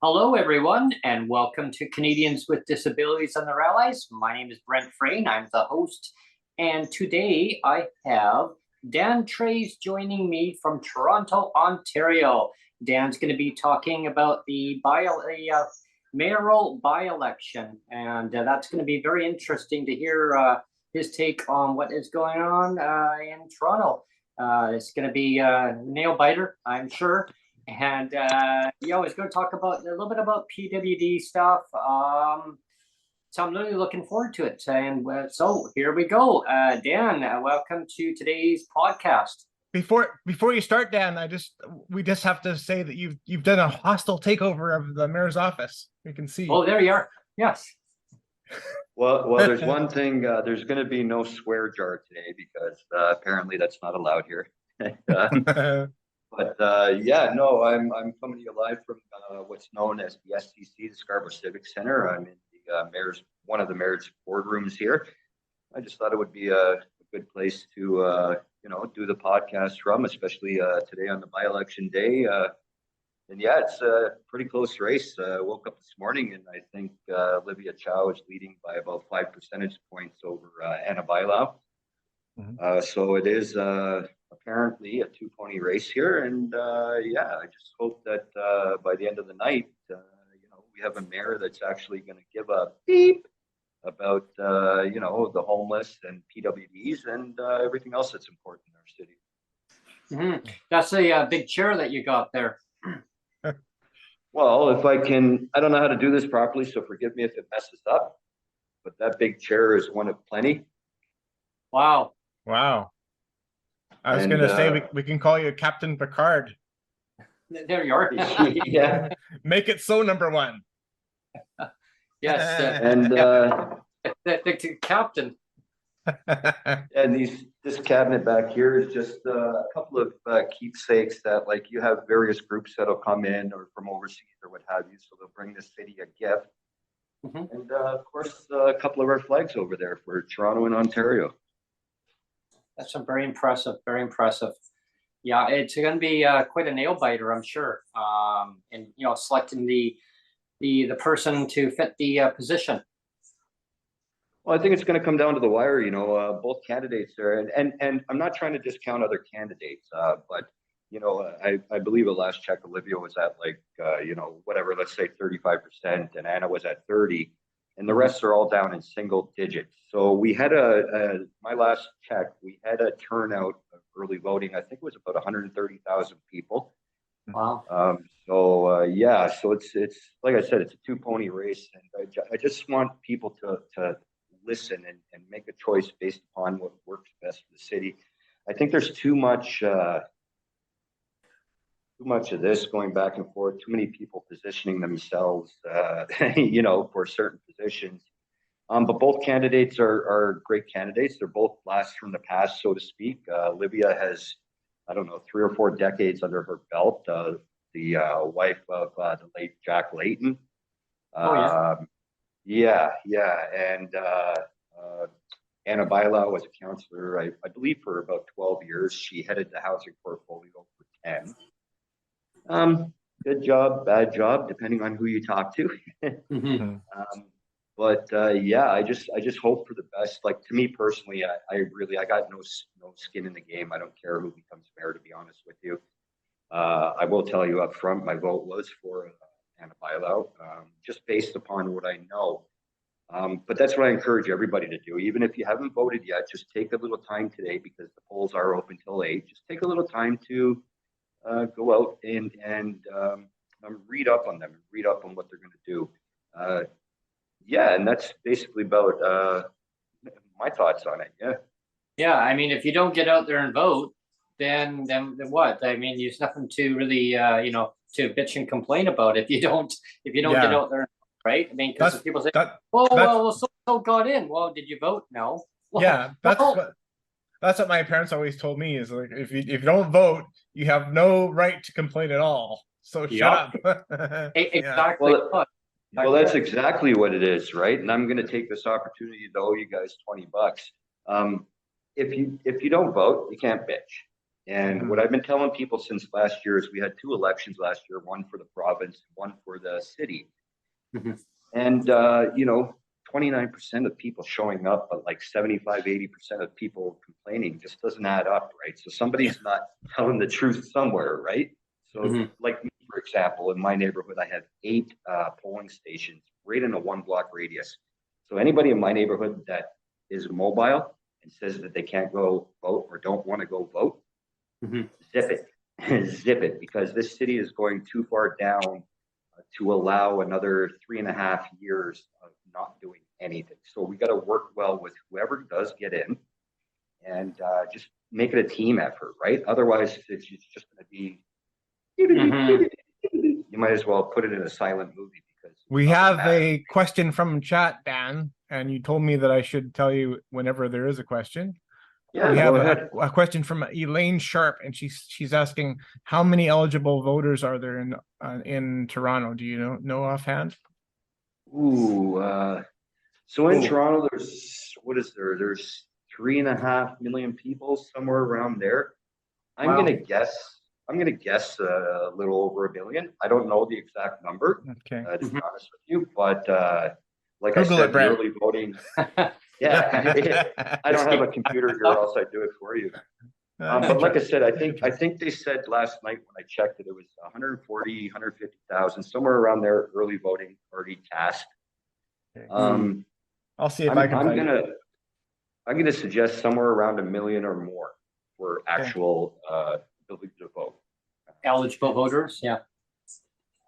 Hello, everyone, and welcome to Canadians with Disabilities and their Allies. My name is Brent Frain. I'm the host, and today I have Dan Trays joining me from Toronto, Ontario. Dan's going to be talking about the mayoral by-election, and that's going to be very interesting to hear his take on what is going on in Toronto. It's going to be a nail biter, I'm sure. And it's going to talk about a little bit about PWD stuff. So I'm really looking forward to it. And so here we go. Dan, welcome to today's podcast. Before you start, Dan, we just have to say that you've done a hostile takeover of the mayor's office. We can see. Oh, there you are. Yes. Well, there's one thing. There's going to be no swear jar today because apparently that's not allowed here. But I'm coming to you live from what's known as the STC, the Scarborough Civic Center. I'm in the one of the mayor's boardrooms here. I just thought it would be a good place to do the podcast from, especially today on the by-election day. It's a pretty close race. Woke up this morning and I think Olivia Chow is leading by about 5 percentage points over Anna Bailau. Mm-hmm. So it is apparently a two-pony race here, and I just hope that by the end of the night, we have a mayor that's actually going to give a beep about the homeless and PWDs and everything else that's important in our city. Mm-hmm. That's a big chair that you got there. Well, if I don't know how to do this properly, so forgive me if it messes up, but that big chair is one of plenty. Wow. I was going to say we can call you Captain Picard. There you are. Yeah. Make it so, number one. Yes. The captain. And this cabinet back here is just a couple of keepsakes that, like, you have various groups that'll come in or from overseas or what have you, so they'll bring the city a gift. Mm-hmm. And of course, a couple of our flags over there for Toronto and Ontario. That's very impressive. Very impressive. Yeah, it's going to be quite a nail biter, I'm sure. And selecting the person to fit the position. Well, I think it's going to come down to the wire. Both candidates are, and I'm not trying to discount other candidates, but I believe at last check, Olivia was at whatever, let's say 35%, and Anna was at 30%. And the rest are all down in single digits. So we had my last check, we had a turnout of early voting. I think it was about 130,000 people. Wow. So it's like I said, it's a two-pony race, and I just want people to listen and make a choice based upon what works best for the city. I think there's too much of this going back and forth, too many people positioning themselves, for certain positions. But both candidates are great candidates. They're both blasts from the past, so to speak. Olivia has, 3 or 4 decades under her belt, the wife of the late Jack Layton. And Anna Bailau was a councillor, I believe, for about 12 years. She headed the housing portfolio for 10. Good job, bad job, depending on who you talk to. Mm-hmm. I just hope for the best. Like, to me personally, I got no skin in the game. I don't care who becomes mayor, to be honest with you. I will tell you up front, my vote was for Anna Bailau, just based upon what I know But that's what I encourage everybody to do. Even if you haven't voted yet, just take a little time today because the polls are open till 8. Just take a little time to go out and read up on them, read up on what they're going to do. Yeah, and that's basically about my thoughts on it. Yeah. Yeah, I mean, if you don't get out there and vote, then what? I mean, there's nothing to really to bitch and complain about if you don't get out there, right? I mean, because people say, "Oh, well, so got in." Well, did you vote? No. Well, yeah, that's what my parents always told me is like if you don't vote, you have no right to complain at all. So shut up. Exactly. Well, that's exactly what it is, right? And I'm going to take this opportunity to owe you guys $20. If you don't vote, you can't bitch. And what I've been telling people since last year is we had 2 elections last year, one for the province, one for the city. And 29% of people showing up, but like 75-80% of people complaining just doesn't add up, right? So somebody's not telling the truth somewhere, right? So like me, for example, in my neighborhood, I have 8 polling stations right in a 1-block radius. So anybody in my neighborhood that is mobile and says that they can't go vote or don't want to go vote, zip it, zip it, because this city is going too far down to allow another 3.5 years of not doing anything. So we got to work well with whoever does get in and just make it a team effort, right? Otherwise, it's just going to be, you might as well put it in a silent movie because we have a question from chat, Dan, and you told me that I should tell you whenever there is a question. Yeah, we have go ahead. a question from Elaine Sharp, and she's asking how many eligible voters are there in Toronto? Do you know offhand? Ooh, so in Toronto, there's There's 3.5 million people, somewhere around there. I'm gonna guess a little over 1 million. I don't know the exact number, okay, to be honest with you, but like Google I said, the early voting. Yeah, I don't have a computer here, else I'd do it for you. But like I said, I think they said last night when I checked it was 140, 150,000, somewhere around there. Early voting already cast. I'll see if I can find it. I'm gonna suggest somewhere around 1 million or more for actual ability to vote. Eligible voters, yeah.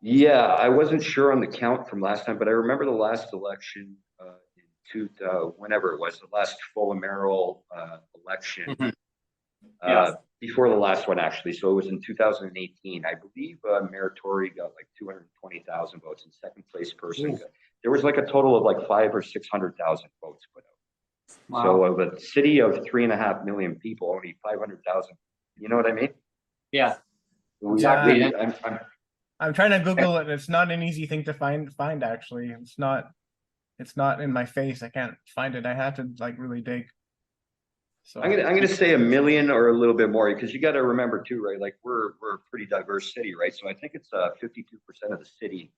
Yeah, I wasn't sure on the count from last time, but I remember the last election whenever it was, the last full mayoral election. Before the last one, actually. So it was in 2018. I believe Mayor Tory got like 220,000 votes, and second place person there was like a total of like 500,000 or 600,000 votes put out. Wow. So of a city of 3.5 million people, only 500,000. You know what I mean? Yeah. Exactly. I'm trying to Google it, and it's not an easy thing to find. Actually, it's not in my face. I can't find it. I have to like really dig. So I'm gonna say 1 million or a little bit more, because you got to remember too, right? Like we're a pretty diverse city, right? So I think it's 52% of the city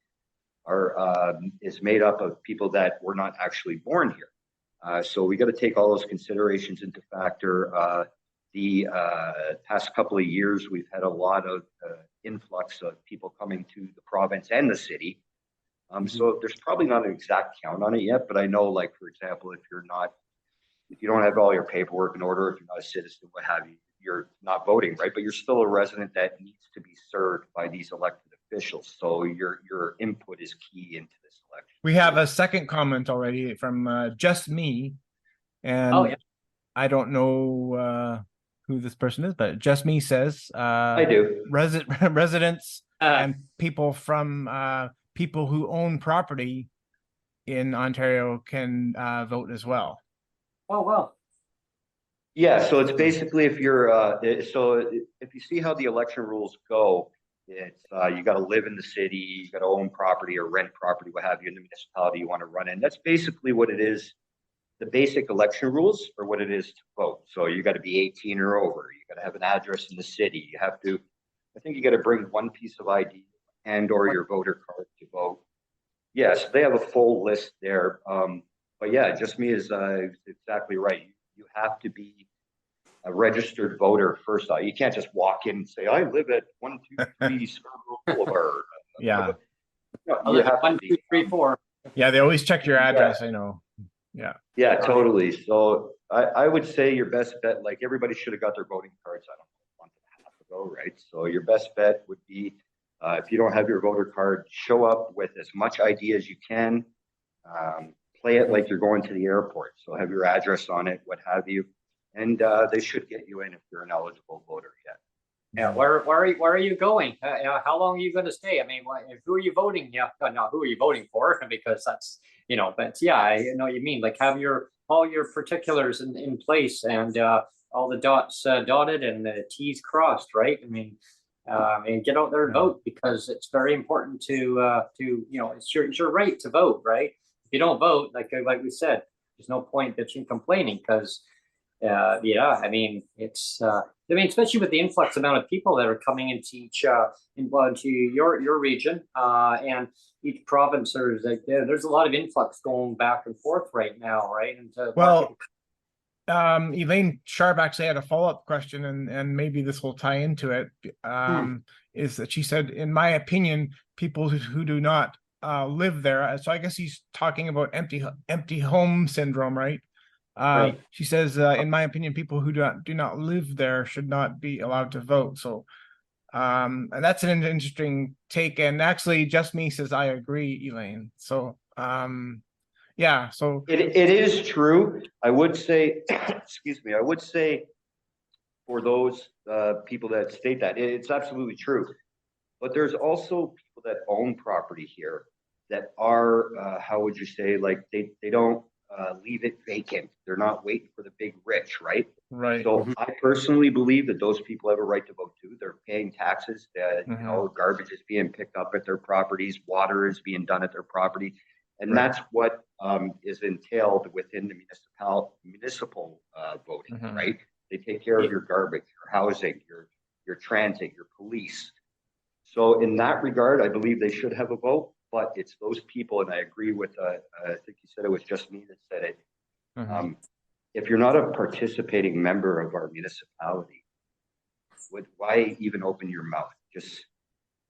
is made up of people that were not actually born here. So we got to take all those considerations into factor. The past couple of years, we've had a lot of influx of people coming to the province and the city. So there's probably not an exact count on it yet, but I know, like, for example, if you don't have all your paperwork in order, if you're not a citizen, what have you, you're not voting, right? But you're still a resident that needs to be served by these elected officials. So your input is key into this election. We have a second comment already from Just Me, and I don't know who this person is, but Just Me says I do. Residents and people from people who own property in Ontario can vote as well. Oh, wow. Yeah, so it's basically if you see how the election rules go, it's you got to live in the city, you got to own property or rent property, what have you, in the municipality you want to run in. That's basically what it is. The basic election rules are what it is to vote. So you got to be 18 or over. You got to have an address in the city. You have to, I think you got to bring one piece of ID and or your voter card to vote. Yes, they have a full list there. But yeah, Just Me is exactly right. You have to be a registered voter first. You can't just walk in and say, I live at 123 Scarborough Boulevard. Yeah. No, you have 1, 2, 3, 4. Yeah, they always check your Yeah. address, I know. Yeah, totally. So I would say your best bet, like everybody should have got their voting cards, I don't know, a month and a half ago, right? So your best bet would be, if you don't have your voter card, show up with as much ID as you can. Play it like you're going to the airport. So have your address on it, what have you. And they should get you in if you're an eligible voter yet. Yeah, where are you going? How long are you going to stay? I mean, who are you voting? Yeah, no, who are you voting for? Because that's, but yeah, I know what you mean. Like have all your particulars in place and all the dots dotted and the T's crossed, right? I mean, and get out there and vote because it's very important to it's your right to vote, right? If you don't vote, like we said, there's no point bitching complaining because I mean, it's especially with the influx amount of people that are coming into into your region, and each province, there's a lot of influx going back and forth right now, right? And Well, Elaine Sharp actually had a follow-up question, and maybe this will tie into it. Is that she said, in my opinion, people who do not live there. So I guess he's talking about empty home syndrome, right? Right. She says, in my opinion, people who do not live there should not be allowed to vote. So, and that's an interesting take. And actually, Just Me says, I agree, Elaine. So, yeah, so it is true. I would say, excuse me, I would say for those people that state that, it's absolutely true. But there's also people that own property here that are, how would you say, like they don't leave it vacant. They're not waiting for the big rich, right? right. So I personally believe that those people have a right to vote too. They're paying taxes. That garbage is being picked up at their properties, water is being done at their property, and that's what is entailed within the municipal voting, right? They take care of your garbage, your housing, your transit, your police. So in that regard, I believe they should have a vote, but it's those people, and I agree with, I think you said it was Just Me that said it. If you're not a participating member of our municipality, why even open your mouth? Just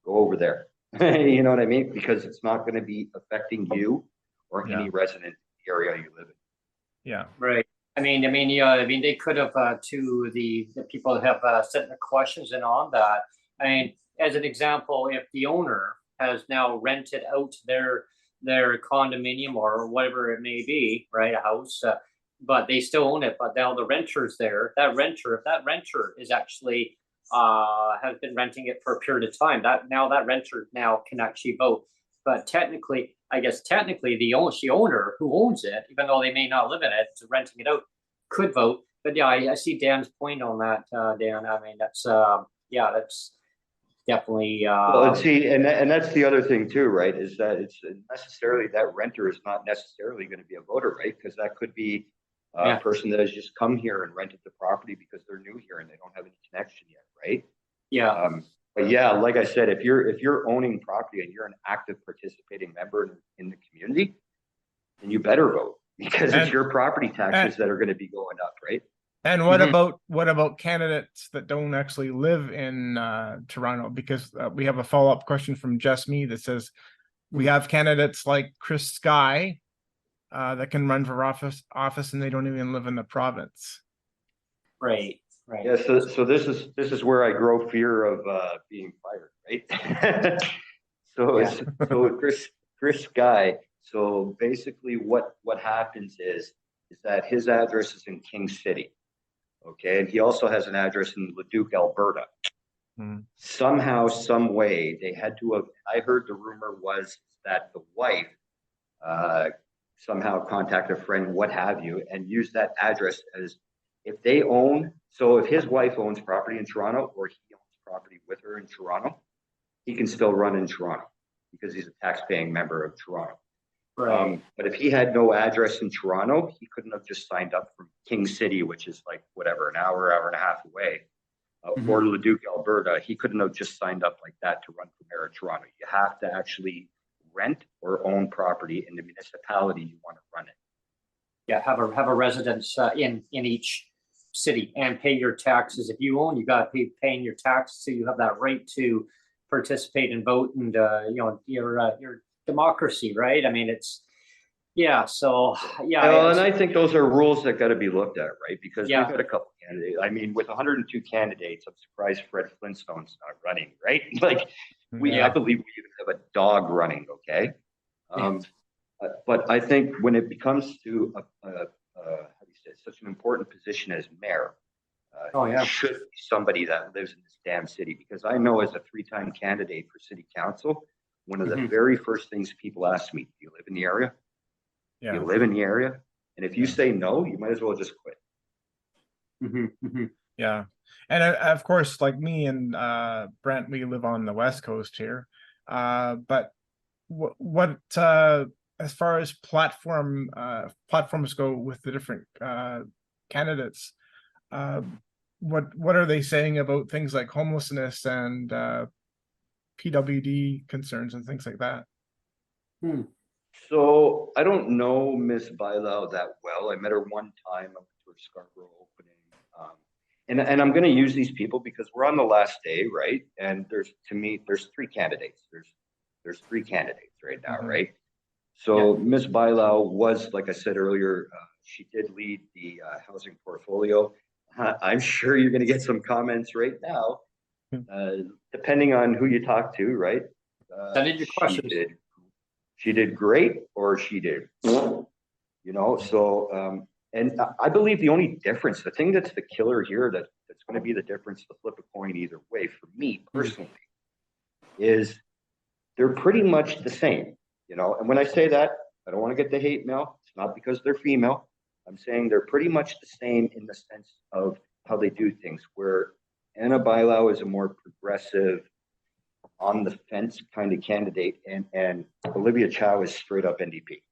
go over there. You know what I mean? Because it's not going to be affecting you or any resident in the area you live in. Yeah. Right. I mean, they could have to the people that have sent the questions in on that. I mean, as an example, if the owner has now rented out their condominium or whatever it may be, right, a house, but they still own it, but now the renter's there. If that renter is actually has been renting it for a period of time, that renter now can actually vote. But technically, the owner who owns it, even though they may not live in it, renting it out, could vote. But yeah, I see Dan's point on that, Dan. I mean, that's that's definitely. Well, see, and that's the other thing too, right? Is that it's necessarily that renter is not necessarily going to be a voter, right? Because that could be a person that has just come here and rented the property because they're new here and they don't have any connection yet, right? Yeah. But yeah, like I said, if you're owning property and you're an active participating member in the community, then you better vote because it's your property taxes that are going to be going up, right? And what about candidates that don't actually live in Toronto? Because we have a follow-up question from Just Me that says we have candidates like Chris Sky that can run for office and they don't even live in the province. Right. Right. Yeah. So this is where I grow fear of being fired, right? So Chris Sky. So basically, what happens is that his address is in King City. Okay, and he also has an address in Leduc, Alberta. Somehow, some way, they had to have. I heard the rumor was that the wife somehow contacted a friend, what have you, and used that address as if they own. So if his wife owns property in Toronto, or he owns property with her in Toronto, he can still run in Toronto because he's a tax-paying member of Toronto. Right. But if he had no address in Toronto, he couldn't have just signed up from King City, which is like whatever, an hour and a half away, or Leduc, Alberta. He couldn't have just signed up like that to run for mayor of Toronto. You have to actually rent or own property in the municipality you want to run it. Yeah, have a residence in each city and pay your taxes. If you own, you got to be paying your taxes, so you have that right to participate and vote. And your democracy, right? I mean, it's, yeah, so, yeah. Well, and I think those are rules that got to be looked at, right? Because we've Yeah. had a couple candidates. I mean, with 102 candidates, I'm surprised Fred Flintstone's not running, right? Like, I believe we even have a dog running, okay? But I think when it becomes to how do you say, such an important position as mayor, Oh, yeah. it should be somebody that lives in this damn city. Because I know as a 3-time candidate for city council, one of the very first things people ask me, do you live in the area? Yeah. You live in the area, and if you say no, you might as well just quit. Yeah, and of course, like me and Brent, we live on the West Coast here. But what as far as platforms go with the different candidates, what are they saying about things like homelessness and PWD concerns and things like that? So I don't know Miss Bailao that well. I met her one time. I went to her Scarborough opening. And I'm going to use these people because we're on the last day, right? And there's 3 candidates. There's 3 candidates right now, right? So Miss Bailao was, like I said earlier, she did lead the housing portfolio. I'm sure you're going to get some comments right now, depending on who you talk to, right? Send in your questions. She did great, or she did, you know. So, and I believe the only difference, the thing that's the killer here, that's going to be the difference, to flip a coin either way, for me personally, is they're pretty much the same, you know. And when I say that, I don't want to get the hate mail. It's not because they're female. I'm saying they're pretty much the same in the sense of how they do things. Where Anna Bailao is a more progressive, on the fence kind of candidate, and Olivia Chow is straight up NDP,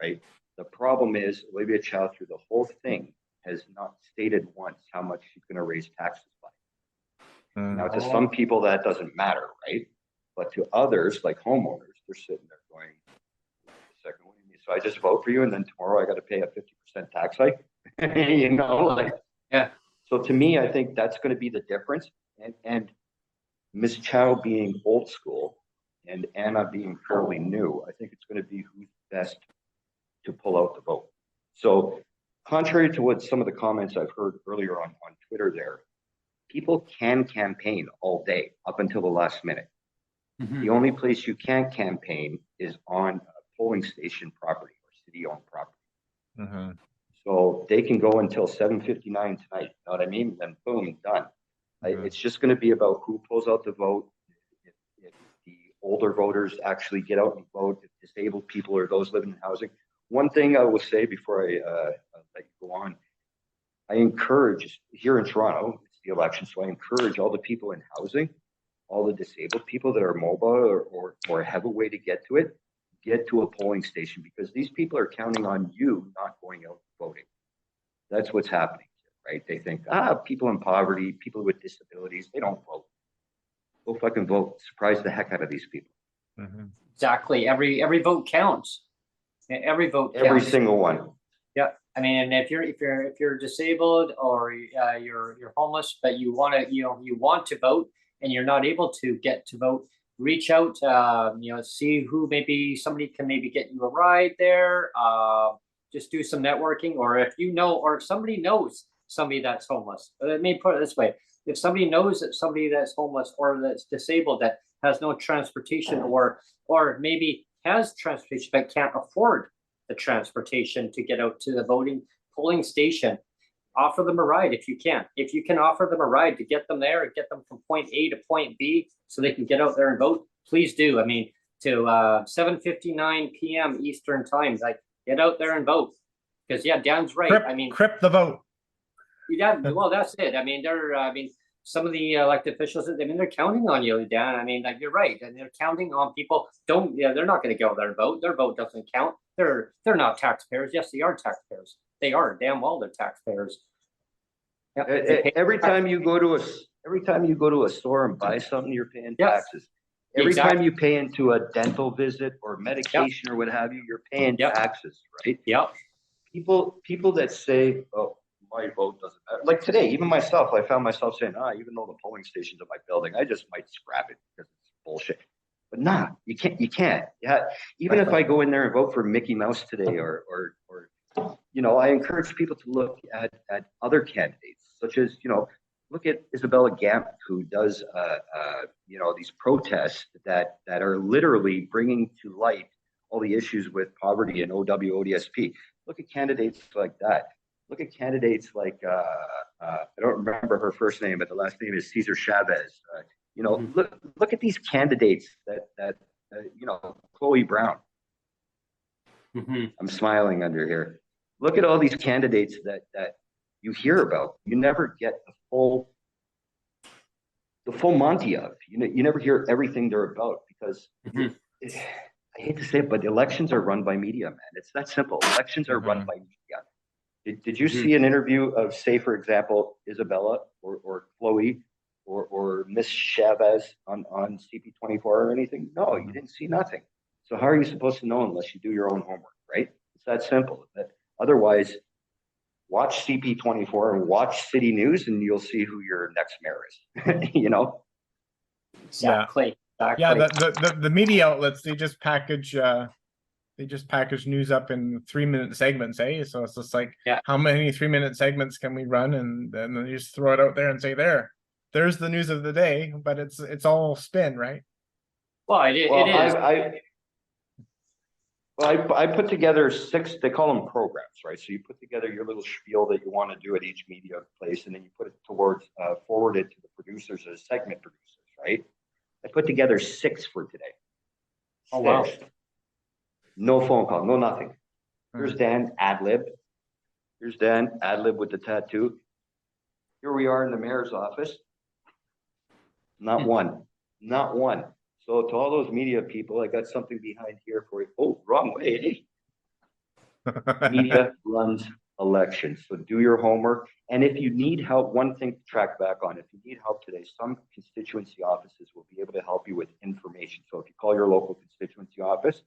right? The problem is Olivia Chow through the whole thing has not stated once how much she's going to raise taxes by. Now, to some people that doesn't matter, right? But to others, like homeowners, they're sitting there going, "Second, what do you mean? So I just vote for you, and then tomorrow I got to pay a 50% tax hike?" You know, like, yeah. So to me, I think that's going to be the difference. And Ms. Chow being old school and Anna being fairly new, I think it's going to be who's best to pull out the vote. So contrary to what some of the comments I've heard earlier on Twitter there, people can campaign all day up until the last minute. The only place you can't campaign is on a polling station property or city-owned property. So they can go until 7:59 tonight, you know what I mean? Then boom, done. It's just going to be about who pulls out the vote. If the older voters actually get out and vote, if disabled people or those living in housing. One thing I will say before I let you go on, I encourage, here in Toronto, it's the election, so I encourage all the people in housing, all the disabled people that are mobile or have a way to get to it, get to a polling station, because these people are counting on you not going out voting. That's what's happening. Right? They think, people in poverty, people with disabilities, they don't vote. Go fucking vote. Surprise the heck out of these people. Exactly. Every vote counts. Every vote counts. Every single one. Yeah. I mean, and if you're disabled or you're homeless, but you want to vote and you're not able to get to vote, reach out. See who somebody can maybe get you a ride there. Just do some networking, or if somebody knows somebody that's homeless. Let me put it this way: if somebody knows that somebody that's homeless or that's disabled that has no transportation, or maybe has transportation but can't afford the transportation to get out to the polling station, offer them a ride if you can. If you can offer them a ride to get them there and get them from point A to point B so they can get out there and vote, please do. I mean, to 7:59 p.m. Eastern time, like, get out there and vote. Because Dan's right. Crip the vote. Yeah, well, that's it. I mean, some of the elected officials, they're counting on you, Dan. I mean, like, you're right, and they're counting on people. They're not going to go there and vote. Their vote doesn't count. They're not taxpayers. Yes, they are taxpayers. They are damn well. They're taxpayers. Yep. Every time you go to a store and buy something, you're paying taxes. Every time you pay into a dental visit or medication or what have you, you're paying taxes, right? Yep. People that say, "Oh, my vote doesn't matter." Like today, even myself, I found myself saying, even though the polling station's at my building, I just might scrap it because it's bullshit. But nah, you can't. Yeah, even if I go in there and vote for Mickey Mouse today, or I encourage people to look at other candidates, such as, look at Isabella Gamut, who does these protests that are literally bringing to light all the issues with poverty and OWODSP. Look at candidates like that. Look at candidates like I don't remember her first name, but the last name is Cesar Chavez. Look at these candidates that Chloe Brown. I'm smiling under here. Look at all these candidates that you hear about. You never get the full Monty of. You never hear everything they're about, because I hate to say it, but elections are run by media, man. It's that simple. Elections are run by media. Did you see an interview of, say, for example, Isabella or Chloe or Miss Chavez on CP24 or anything? No, you didn't see nothing. So how are you supposed to know unless you do your own homework, right? It's that simple. Otherwise, watch CP24 and watch City News, and you'll see who your next mayor is. Exactly. Yeah, the media outlets, they just package news up in 3-minute segments, eh? So it's just like, how many 3-minute segments can we run, and then you just throw it out there and say, there's the news of the day, but it's all spin, right? Well, it is. I put together 6, they call them programs, right? So you put together your little spiel that you want to do at each media place, and then you put it forward it to the producers as segment producers, right? I put together 6 for today. Oh, wow. No phone call, no nothing. Here's Dan ad-lib. Here's Dan ad-lib with the tattoo. Here we are in the mayor's office. Not one. So to all those media people, I got something behind here for you. Oh, wrong way, eh? Media runs elections. So do your homework. And if you need help, one thing to track back on, if you need help today, some constituency offices will be able to help you with information. So if you call your local constituency office,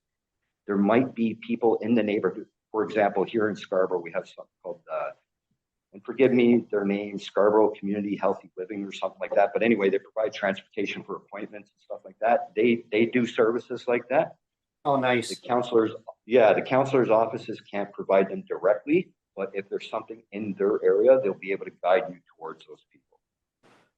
there might be people in the neighborhood. For example, here in Scarborough, we have something called and forgive me, their name, Scarborough Community Healthy Living or something like that. But anyway, they provide transportation for appointments and stuff like that. They do services like that. Oh, nice. The counselors' offices can't provide them directly, but if there's something in their area, they'll be able to guide you towards those people.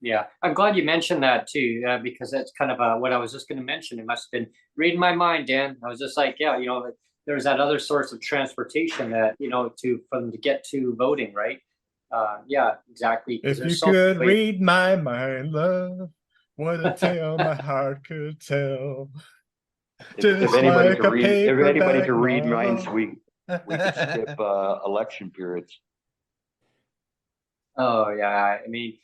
Yeah, I'm glad you mentioned that too, because that's kind of what I was just going to mention. It must have been reading my mind, Dan. I was just like, there's that other source of transportation that, for them to get to voting, right? Yeah, exactly. If you could read my mind, love, what a tale my heart could tell. If anybody could read minds, we could skip election periods. Oh yeah, I mean,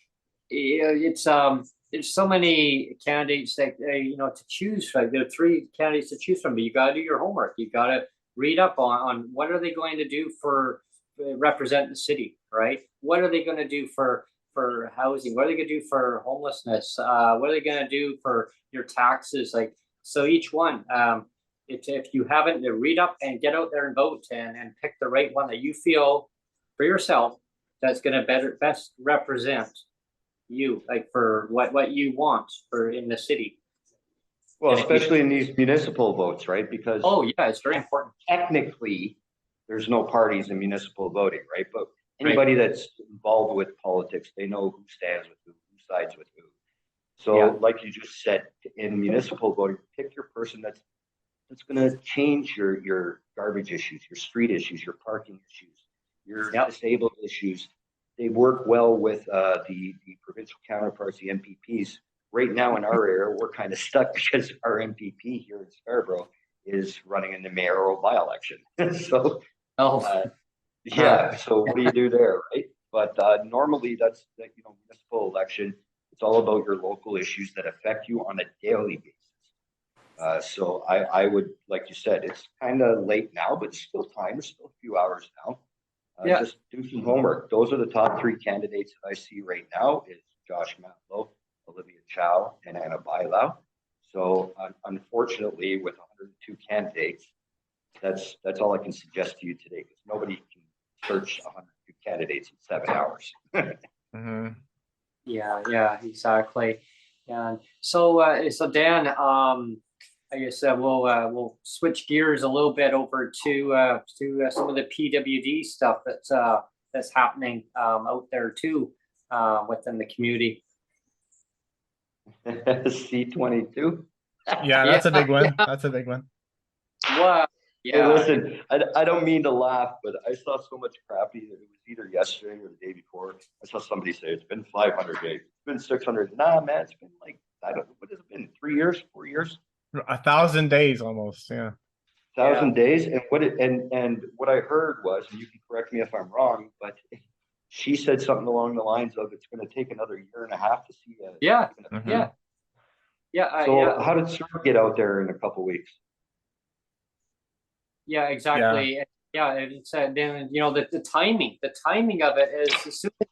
it's so many candidates that to choose from. There are 3 candidates to choose from, but you got to do your homework. You got to read up on what are they going to do for represent the city, right? What are they going to do for housing? What are they going to do for homelessness? What are they going to do for your taxes? Like, so each one, if you haven't, read up and get out there and vote and pick the right one that you feel for yourself that's going to best represent you, like for what you want for in the city. Well, especially in these municipal votes, right? Because it's very important. Technically, there's no parties in municipal voting, right? But anybody that's involved with politics, they know who stands with who sides with who. So, like you just said, in municipal voting, pick your person that's going to change your garbage issues, your street issues, your parking issues, your disabled issues. They work well with the provincial counterparts, the MPPs. Right now in our area, we're kind of stuck because our MPP here in Scarborough is running in the mayoral by-election. So, so what do you do there, right? But normally that's municipal election. It's all about your local issues that affect you on a daily basis. So I would, like you said, it's kind of late now, but still time. There's still a few hours now. Just do some homework. Those are the top 3 candidates that I see right now is Josh Matlow, Olivia Chow, and Anna Bailau. So unfortunately, with 102 candidates, that's all I can suggest to you today, because nobody can search 102 candidates in 7 hours. Yeah, exactly. And so Dan, I guess we'll switch gears a little bit over to some of the PWD stuff that's happening out there too within the community. C-22. Yeah, that's a big one. Yeah. That's a big one. Wow. Hey, Yeah. listen, I don't mean to laugh, but I saw so much crappy. It was either yesterday or the day before. I saw somebody say it's been 500 days. It's been 600. Nah, man, it's been like, I don't know, what has it been? 3 years, 4 years? 1,000 days almost. Yeah. 1,000 days. And what I heard was, and you can correct me if I'm wrong, but she said something along the lines of it's going to take another year and a half to see a Yeah. Mhm. Yeah. Yeah. So Yeah. how did CERB get out there in a couple weeks? Yeah, exactly. Yeah, it's then the timing of it is as soon as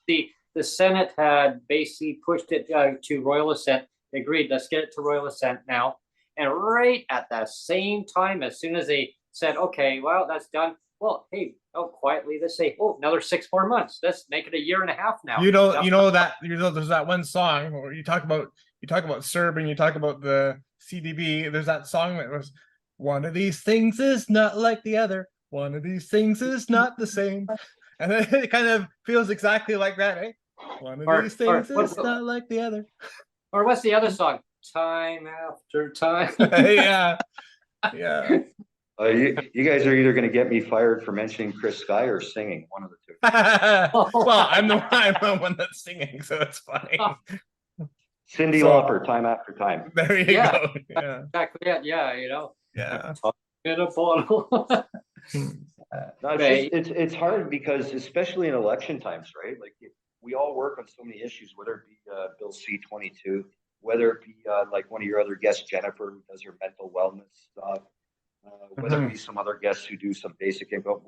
the Senate had basically pushed it to royal assent, they agreed, let's get it to royal assent now. And right at the same time, as soon as they said, okay, well, that's done. Well, hey, quietly, let's say, another 6 more months. Let's make it a year and a half now. There's that one song where you talk about CERB and you talk about the CDB. There's that song that was, one of these things is not like the other. One of these things is not the same. And it kind of feels exactly like that, eh? One of these things is not like the other. Or what's the other song? Time after time. Yeah. Yeah. You guys are either going to get me fired for mentioning Chris Sky or singing, one of the two. Well, I'm the one that's singing, so it's fine. Cyndi Lauper, Time After Time. There you go. Yeah. Exactly. Yeah. Yeah. In a bottle. No, it's hard because especially in election times, right? Like we all work on so many issues, whether it be Bill C-22, whether it be like one of your other guests, Jennifer, who does your mental wellness stuff, whether it be some other guests who do some basic income,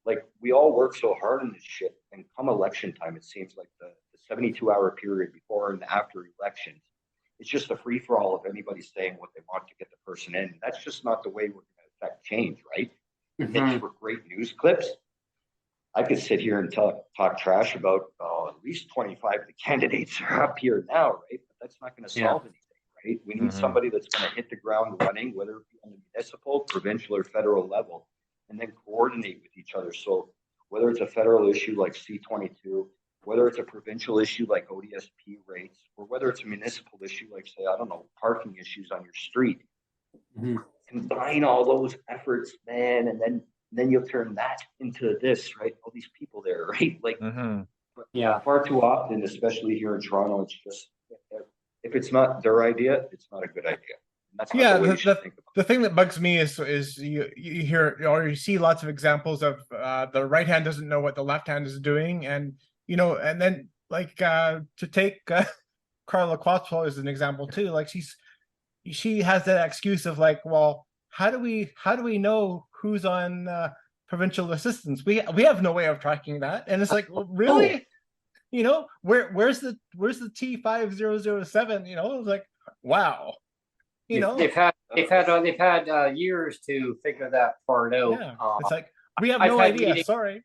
like we all work so hard on this shit. And come election time, it seems like the 72-hour period before and after elections, it's just a free for all of anybody saying what they want to get the person in. That's just not the way we're going to affect change, right? It makes for great news clips. I could sit here and talk trash about at least 25 of the candidates are up here now, right? But that's not going to solve anything, right? We need somebody that's going to hit the ground running, whether it be on the municipal, provincial, or federal level, and then coordinate with each other. So whether it's a federal issue like C-22, whether it's a provincial issue like ODSP rates, or whether it's a municipal issue like, say, I don't know, parking issues on your street, combine all those efforts, man, and then you'll turn that into this, right? All these people there, right? Like, far too often, especially here in Toronto, it's just, if it's not their idea, it's not a good idea. And that's not the way you should think about it. The thing that bugs me is you hear or you see lots of examples of the right hand doesn't know what the left hand is doing, and and then like to take Carla Quattro as an example too, like she has that excuse of like, well, how do we know who's on provincial assistance? We have no way of tracking that, and it's like, well, really, where's the T5007? It's like, wow, they've had years to figure that part out. Yeah, it's like we have no idea. Sorry.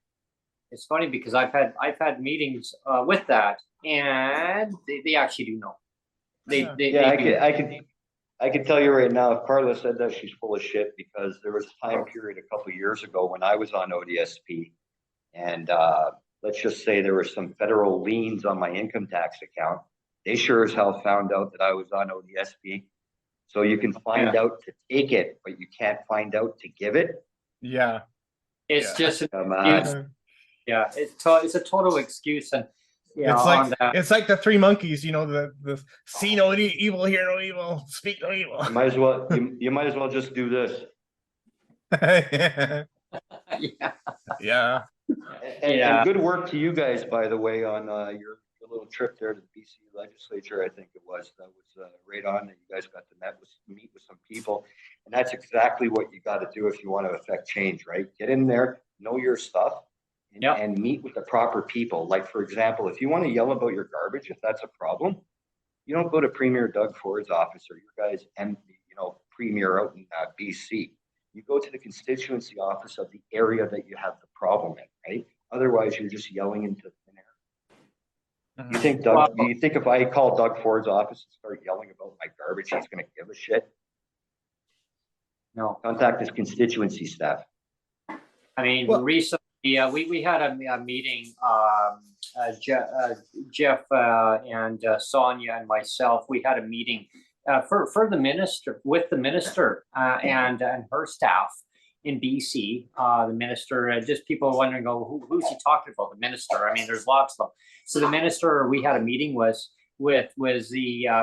It's funny because I've had meetings with that, and they actually do know. I can tell you right now, if Carla said that, she's full of shit, because there was a time period a couple of years ago when I was on ODSP, and let's just say there were some federal liens on my income tax account. They sure as hell found out that I was on ODSP. So you can find out to take it, but you can't find out to give it. Yeah. It's just come on. Yeah, it's a total excuse, and it's like the three monkeys, the see no evil, hear no evil, speak no evil. You might as well just do this. Yeah. And good work to you guys, by the way, on your little trip there to the BC legislature. I think it was right on, that you guys got to meet with some people, and that's exactly what you got to do if you want to affect change, right? Get in there, know your stuff. And meet with the proper people. Like, for example, if you want to yell about your garbage, if that's a problem, you don't go to Premier Doug Ford's office or your guys' Premier out in BC. You go to the constituency office of the area that you have the problem in, right? Otherwise, you're just yelling into thin air. You think do you think if I call Doug Ford's office and start yelling about my garbage, he's going to give a shit? No. Contact his constituency staff. I mean, Well- recently, we had a meeting, Jeff and Sonia and myself, we had a meeting for the minister, with the minister and her staff in BC. The minister, just people wondering, who's he talking about? The minister. I mean, there's lots of them. So the minister we had a meeting was the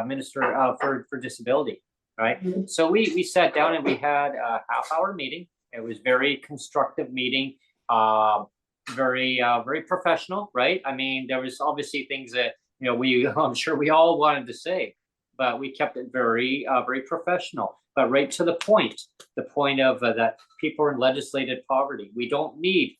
minister for disability, right? So we sat down and we had a half-hour meeting. It was very constructive meeting, very professional, right? I mean, there was obviously things that I'm sure we all wanted to say, but we kept it very professional, but right to the point of that people are in legislated poverty. We don't need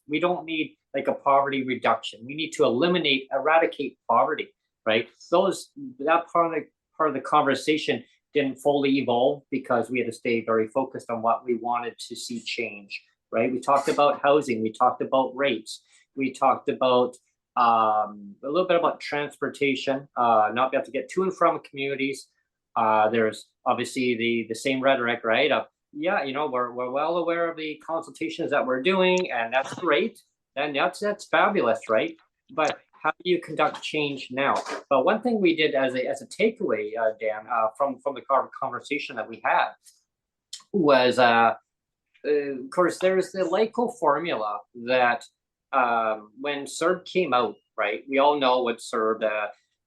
like a poverty reduction. We need to eradicate poverty, right? That part of the conversation didn't fully evolve because we had to stay very focused on what we wanted to see change, right? We talked about housing, we talked about rates, we talked about a little bit about transportation, not be able to get to and from communities. There's obviously the same rhetoric, right? We're well aware of the consultations that we're doing, and that's great, and that's fabulous, right? But how do you conduct change now? But one thing we did as a takeaway, Dan, from the conversation that we had was, of course, there's the LICO formula that when CERB came out, right? We all know what CERB,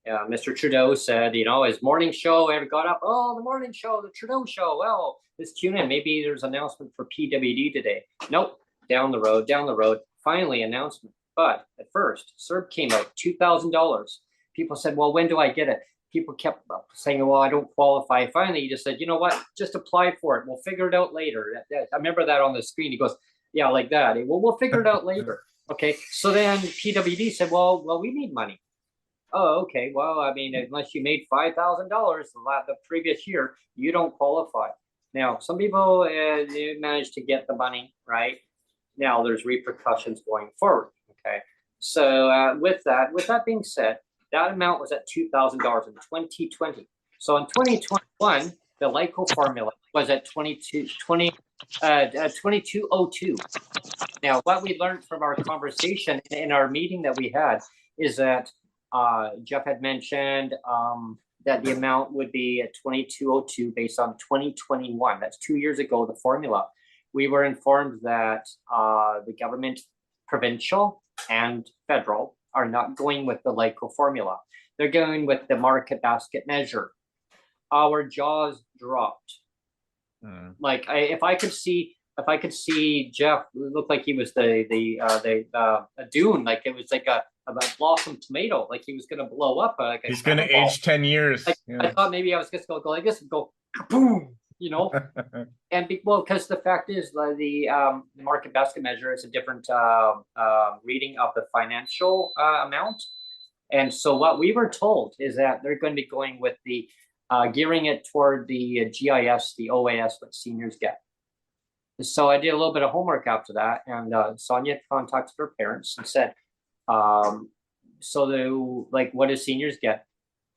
Mr. Trudeau said, his morning show, and got up, the morning show, the Trudeau show, well, let's tune in. Maybe there's an announcement for PWD today. Nope, down the road, finally announcement. But at first, CERB came out, $2,000. People said, well, when do I get it? People kept saying, well, I don't qualify. Finally, he just said, you know what? Just apply for it. We'll figure it out later. I remember that on the screen. He goes, yeah, like that. Well, we'll figure it out later. Okay. So then PWD said, well, we need money. Oh, okay. Well, I mean, unless you made $5,000 the previous year, you don't qualify. Now, some people managed to get the money, right? Now there's repercussions going forward. Okay. So with that being said, that amount was at $2,000 in 2020. So in 2021, the LICO formula was at 2202. Now, what we learned from our conversation in our meeting that we had is that Jeff had mentioned that the amount would be at 2202 based on 2021. That's 2 years ago, the formula. We were informed that the government, provincial and federal, are not going with the LICO formula. They're going with the market basket measure. Our jaws dropped. Like if I could see Jeff, it looked like he was a dune, like it was like a blossom tomato, like he was gonna blow up. He's gonna age 10 years. I thought maybe I was just gonna go like this and go kaboom, and because the fact is the market basket measure is a different reading of the financial amount. And so what we were told is that they're going to be going with the gearing it toward the GIS, the OAS, what seniors get. So I did a little bit of homework after that, and Sonia contacted her parents and said, what do seniors get?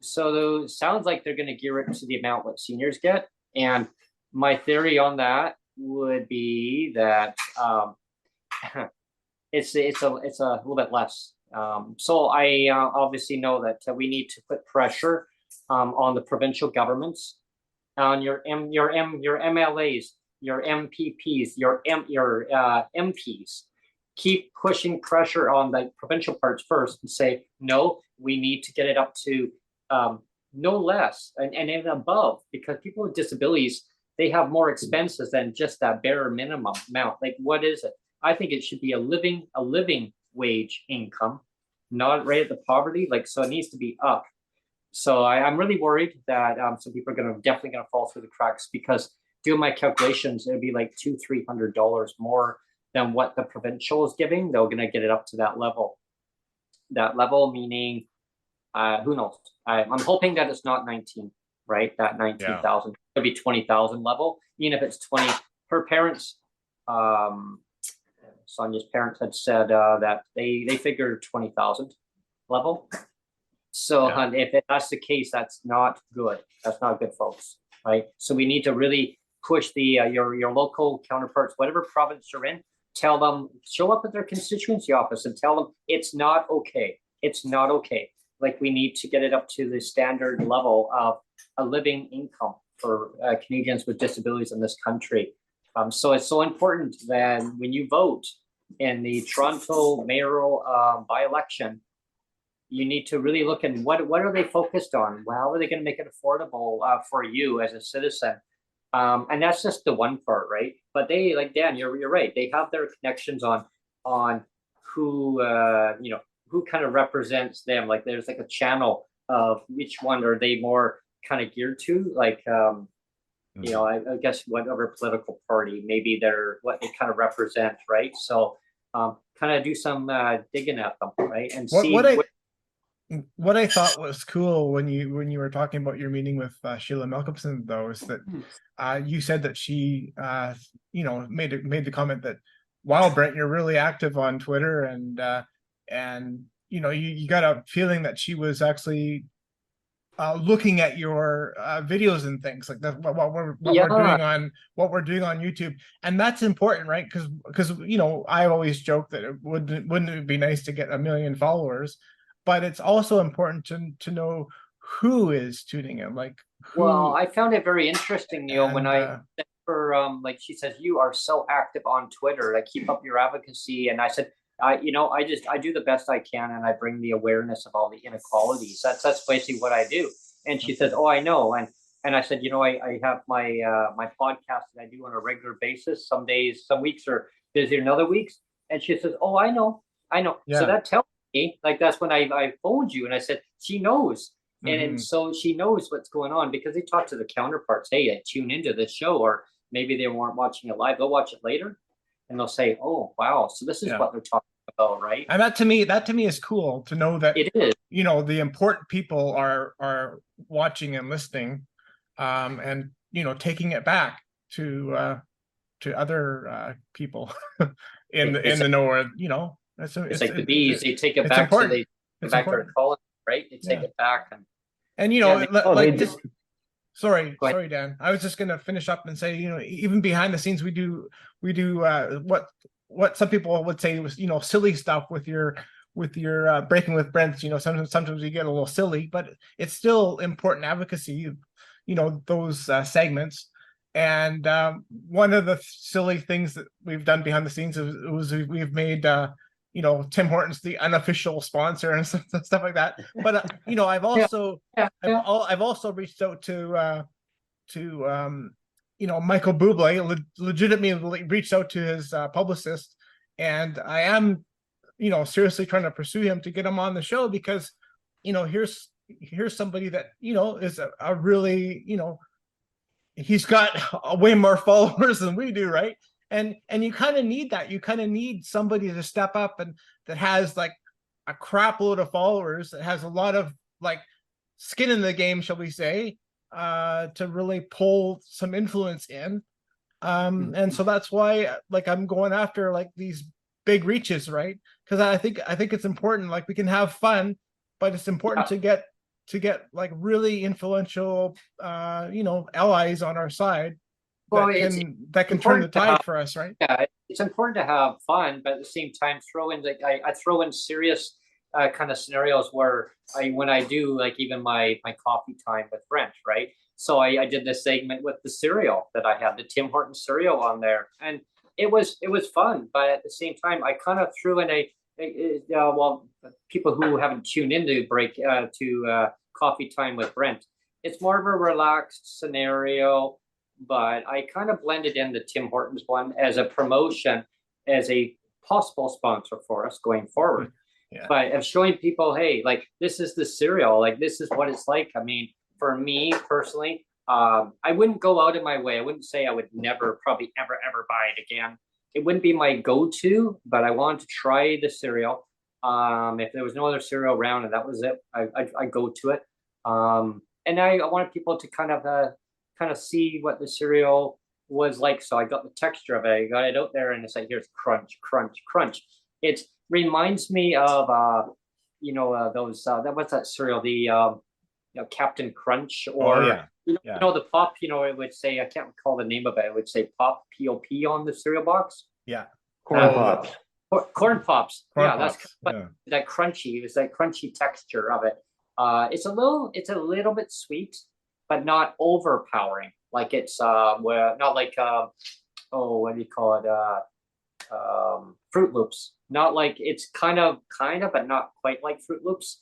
So sounds like they're going to gear it to the amount what seniors get. And my theory on that would be that it's a little bit less. So I obviously know that we need to put pressure on the provincial governments, on your MLAs, your MPPs, your MPs. Keep pushing pressure on the provincial parts first and say, no, we need to get it up to no less and even above, because people with disabilities, they have more expenses than just that bare minimum amount. Like, what is it? I think it should be a living wage income, not right at the poverty. Like, so it needs to be up. So I'm really worried that some people are definitely gonna fall through the cracks, because doing my calculations, it'd be like $200-300 more than what the provincial is giving. They're gonna get it up to that level. That level meaning, who knows? I'm hoping that it's not 19, right? That 19,000. Yeah. It'll be 20,000 level. Even if it's 20, her parents, Sonia's parents had said that they figured 20,000 level. So if that's the case, that's not good. That's not good, folks, right? So we need to really push the your local counterparts, whatever province you're in, tell them, show up at their constituency office and tell them it's not okay. It's not okay. Like, we need to get it up to the standard level of a living income for Canadians with disabilities in this country. So it's so important that when you vote in the Toronto mayoral by-election, you need to really look at what are they focused on? How are they going to make it affordable for you as a citizen? And that's just the one part, right? But they, like Dan, you're right. They have their connections on who who kind of represents them. Like, there's like a channel of which one are they more kind of geared to, like I guess whatever political party maybe they're what they kind of represent, right? So kind of do some digging at them, right? And see what I thought was cool when you were talking about your meeting with Sheila Malcolmson, though, is that you said that she made the comment that, wow, Brent, you're really active on Twitter, and you got a feeling that she was actually looking at your videos and things like that, what we're doing on YouTube. And that's important, right? Because I always joke that wouldn't it be nice to get 1 million followers, but it's also important to know who is tuning in, like well, I found it very interesting, Neil, when I said for like, she says, you are so active on Twitter, like, keep up your advocacy. And I said, I do the best I can, and I bring the awareness of all the inequalities. That's basically what I do. And she says, oh, I know. And I said, I have my my podcast that I do on a regular basis. Some days, some weeks are busier than other weeks. And she says, oh, I know. Yeah. So that tells me, like, that's when I phoned you and I said, she knows. And so she knows what's going on, because they talk to the counterparts. Hey, I tune into this show, or maybe they weren't watching it live. They'll watch it later. And they'll say, "Oh, wow! So this is what they're talking about, right?" And that to me is cool to know that it is. The important people are watching and listening, and taking it back to other people in the know. It's like the bees. They take it back to their colony, right? They take it back Sorry, Dan. I was just gonna finish up and say, even behind the scenes, we do what some people would say was, silly stuff with your Breaking with Brent. Sometimes you get a little silly, but it's still important advocacy. Those segments. And one of the silly things that we've done behind the scenes was we've made Tim Hortons the unofficial sponsor and stuff like that. But I've also I've also reached out to Michael Bublé, legitimately reached out to his publicist, and I am seriously trying to pursue him to get him on the show, because here's somebody that is a really he's got way more followers than we do, right? And you kind of need that. You kind of need somebody to step up and that has like a crap load of followers, that has a lot of like skin in the game, shall we say, to really pull some influence in. And so that's why I'm going after like these big reaches, right? Because I think it's important. Like, we can have fun, but it's important to get like really influential allies on our side. That can turn the tide for us, right? Yeah, it's important to have fun, but at the same time, throw in I throw in serious kind of scenarios where when I do, like, even my coffee time with Brent, right? So I did this segment with the cereal that I had, the Tim Hortons cereal on there, and it was fun. But at the same time, I kind of threw in people who haven't tuned into coffee time with Brent, it's more of a relaxed scenario. But I kind of blended in the Tim Hortons one as a promotion, as a possible sponsor for us going forward. Yeah. But of showing people, hey, like, this is the cereal, like, this is what it's like. I mean, for me personally, I wouldn't go out of my way. I wouldn't say I would never, probably ever buy it again. It wouldn't be my go-to, but I wanted to try the cereal. If there was no other cereal around and that was it, I go to it. And I wanted people to kind of see what the cereal was like. So I got the texture of it. I got it out there, and it's like, here's crunch, crunch, crunch. It reminds me of those what's that cereal? Captain Crunch Oh, or yeah. you Yeah. know the pop. It would say, I can't recall the name of it. It would say pop, P-O-P on the cereal box. Yeah. Corn pops. Corn pops. Corn Yeah, that's pops. but Yeah. that crunchy. It's that crunchy texture of it. It's a little bit sweet, but not overpowering. Like it's where not like oh, what do you call it? Fruit Loops. Not like it's kind of, but not quite like Fruit Loops.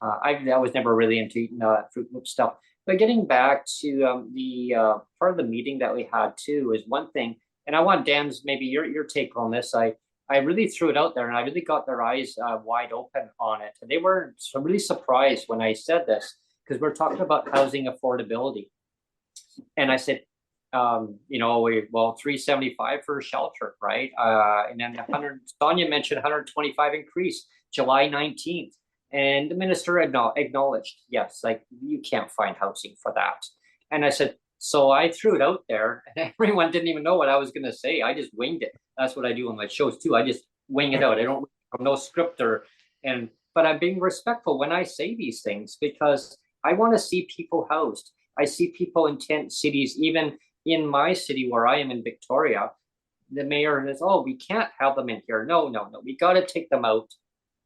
I was never really into eating Fruit Loop stuff. But getting back to the part of the meeting that we had too is one thing, and I want Dan's maybe your take on this. I really threw it out there, and I really got their eyes wide open on it. And they were really surprised when I said this because we're talking about housing affordability, and I said, well, 375 for a shelter, right? And then 100. Sonia mentioned 125 increase July 19th. And the minister acknowledged, yes, like you can't find housing for that. And I said, so I threw it out there, and everyone didn't even know what I was going to say. I just winged it. That's what I do on my shows too. I just wing it out. I don't have no script but I'm being respectful when I say these things because I want to see people housed. I see people in tent cities, even in my city where I am in Victoria. The mayor says, oh, we can't have them in here. No, we got to take them out.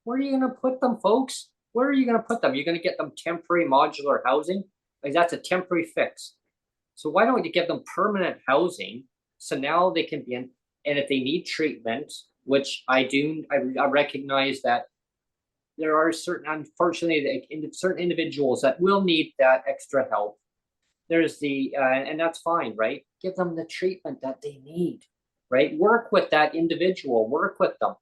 Where are you going to put them, folks? Where are you going to put them? You're going to get them temporary modular housing? Like that's a temporary fix. So why don't you give them permanent housing so now they can be in, and if they need treatment, which I do, I recognize that there are unfortunately, certain individuals that will need that extra help. There's and that's fine, right? Give them the treatment that they need, right? Work with that individual, work with them.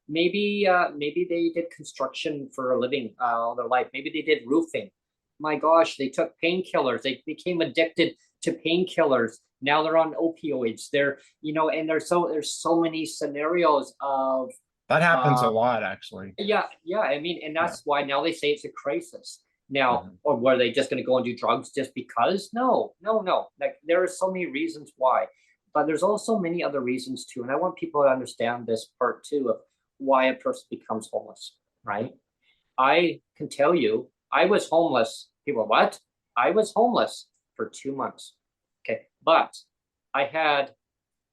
Maybe they did construction for a living all their life. Maybe they did roofing. My gosh, they took painkillers. They became addicted to painkillers. Now they're on opioids. And there's so many scenarios of That happens a lot, actually. yeah. I mean, and that's why now they say it's a crisis. Now, or were they just going to go and do drugs just because? No. Like there are so many reasons why, but there's also many other reasons too. And I want people to understand this part too of why a person becomes homeless, right? I can tell you, I was homeless. People, what? I was homeless for 2 months. Okay, but I had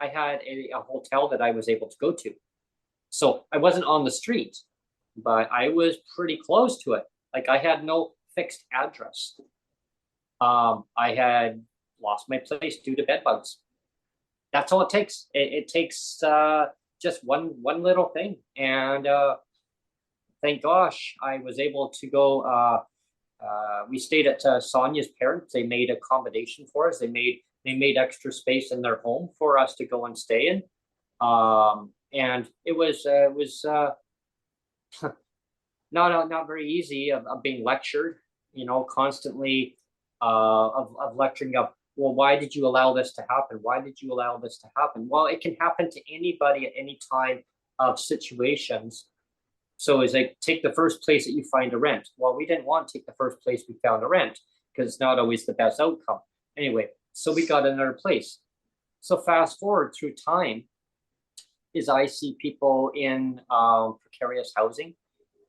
a hotel that I was able to go to, so I wasn't on the street, but I was pretty close to it. Like I had no fixed address. I had lost my place due to bed bugs. That's all it takes. It takes just one little thing, and thank gosh I was able to go. We stayed at Sonia's parents. They made accommodation for us. They made extra space in their home for us to go and stay in. And it was not very easy of being lectured, constantly of lecturing of, well, why did you allow this to happen? Why did you allow this to happen? Well, it can happen to anybody at any time of situations. So it's like, take the first place that you find to rent. Well, we didn't want to take the first place we found to rent because it's not always the best outcome. Anyway, so we got another place. So fast forward through time, is I see people in precarious housing.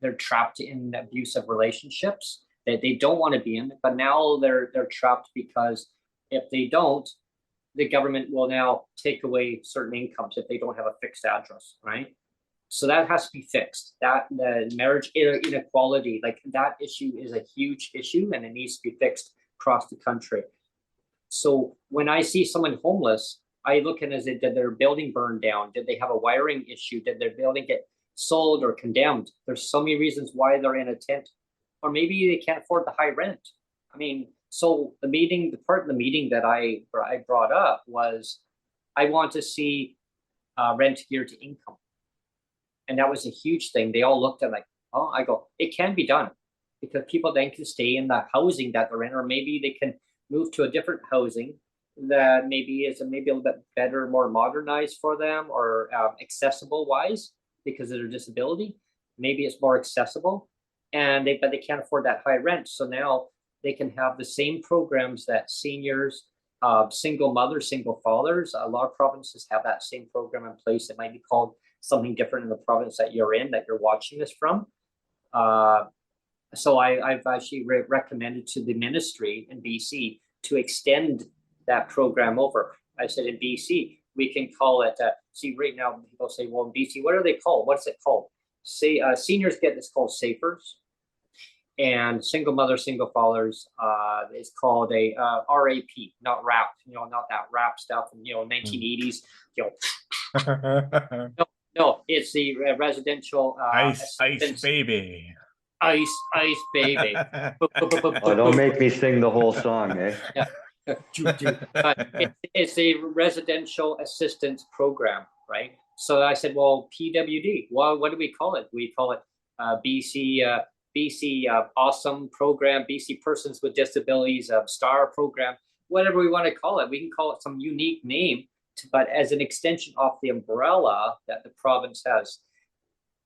They're trapped in abusive relationships that they don't want to be in, but now they're trapped because if they don't, the government will now take away certain incomes if they don't have a fixed address, right? So that has to be fixed. That the marriage inequality, like that issue is a huge issue and it needs to be fixed across the country. So when I see someone homeless, I look at it as, did their building burn down? Did they have a wiring issue? Did their building get sold or condemned? There's so many reasons why they're in a tent, or maybe they can't afford the high rent. I mean, so the part of the meeting that I brought up was, I want to see rent geared to income. And that was a huge thing. They all looked at like, oh, I go, it can be done because people then can stay in the housing that they're in, or maybe they can move to a different housing that maybe is maybe a little bit better, more modernized for them, or accessible wise because of their disability. Maybe it's more accessible, but they can't afford that high rent. So now they can have the same programs that seniors, single mothers, single fathers. A lot of provinces have that same program in place. It might be called something different in the province that you're in, that you're watching this from. So I've actually recommended to the ministry in BC to extend that program over. I said in BC, we can call it, see right now people say, well, in BC, what are they called? What's it called? Say seniors get this called SAFERS, and single mother, single fathers is called a RAP, not RAP, not that rap stuff from 1980s. No, it's the residential Ice assistance. baby. Ice baby. Oh, don't make me sing the whole song, eh? Yeah. It's a residential assistance program, right? So I said, well, PWD. Well, what do we call it? We call it BC Awesome Program, BC Persons with Disabilities Star Program, whatever we want to call it. We can call it some unique name, but as an extension of the umbrella that the province has.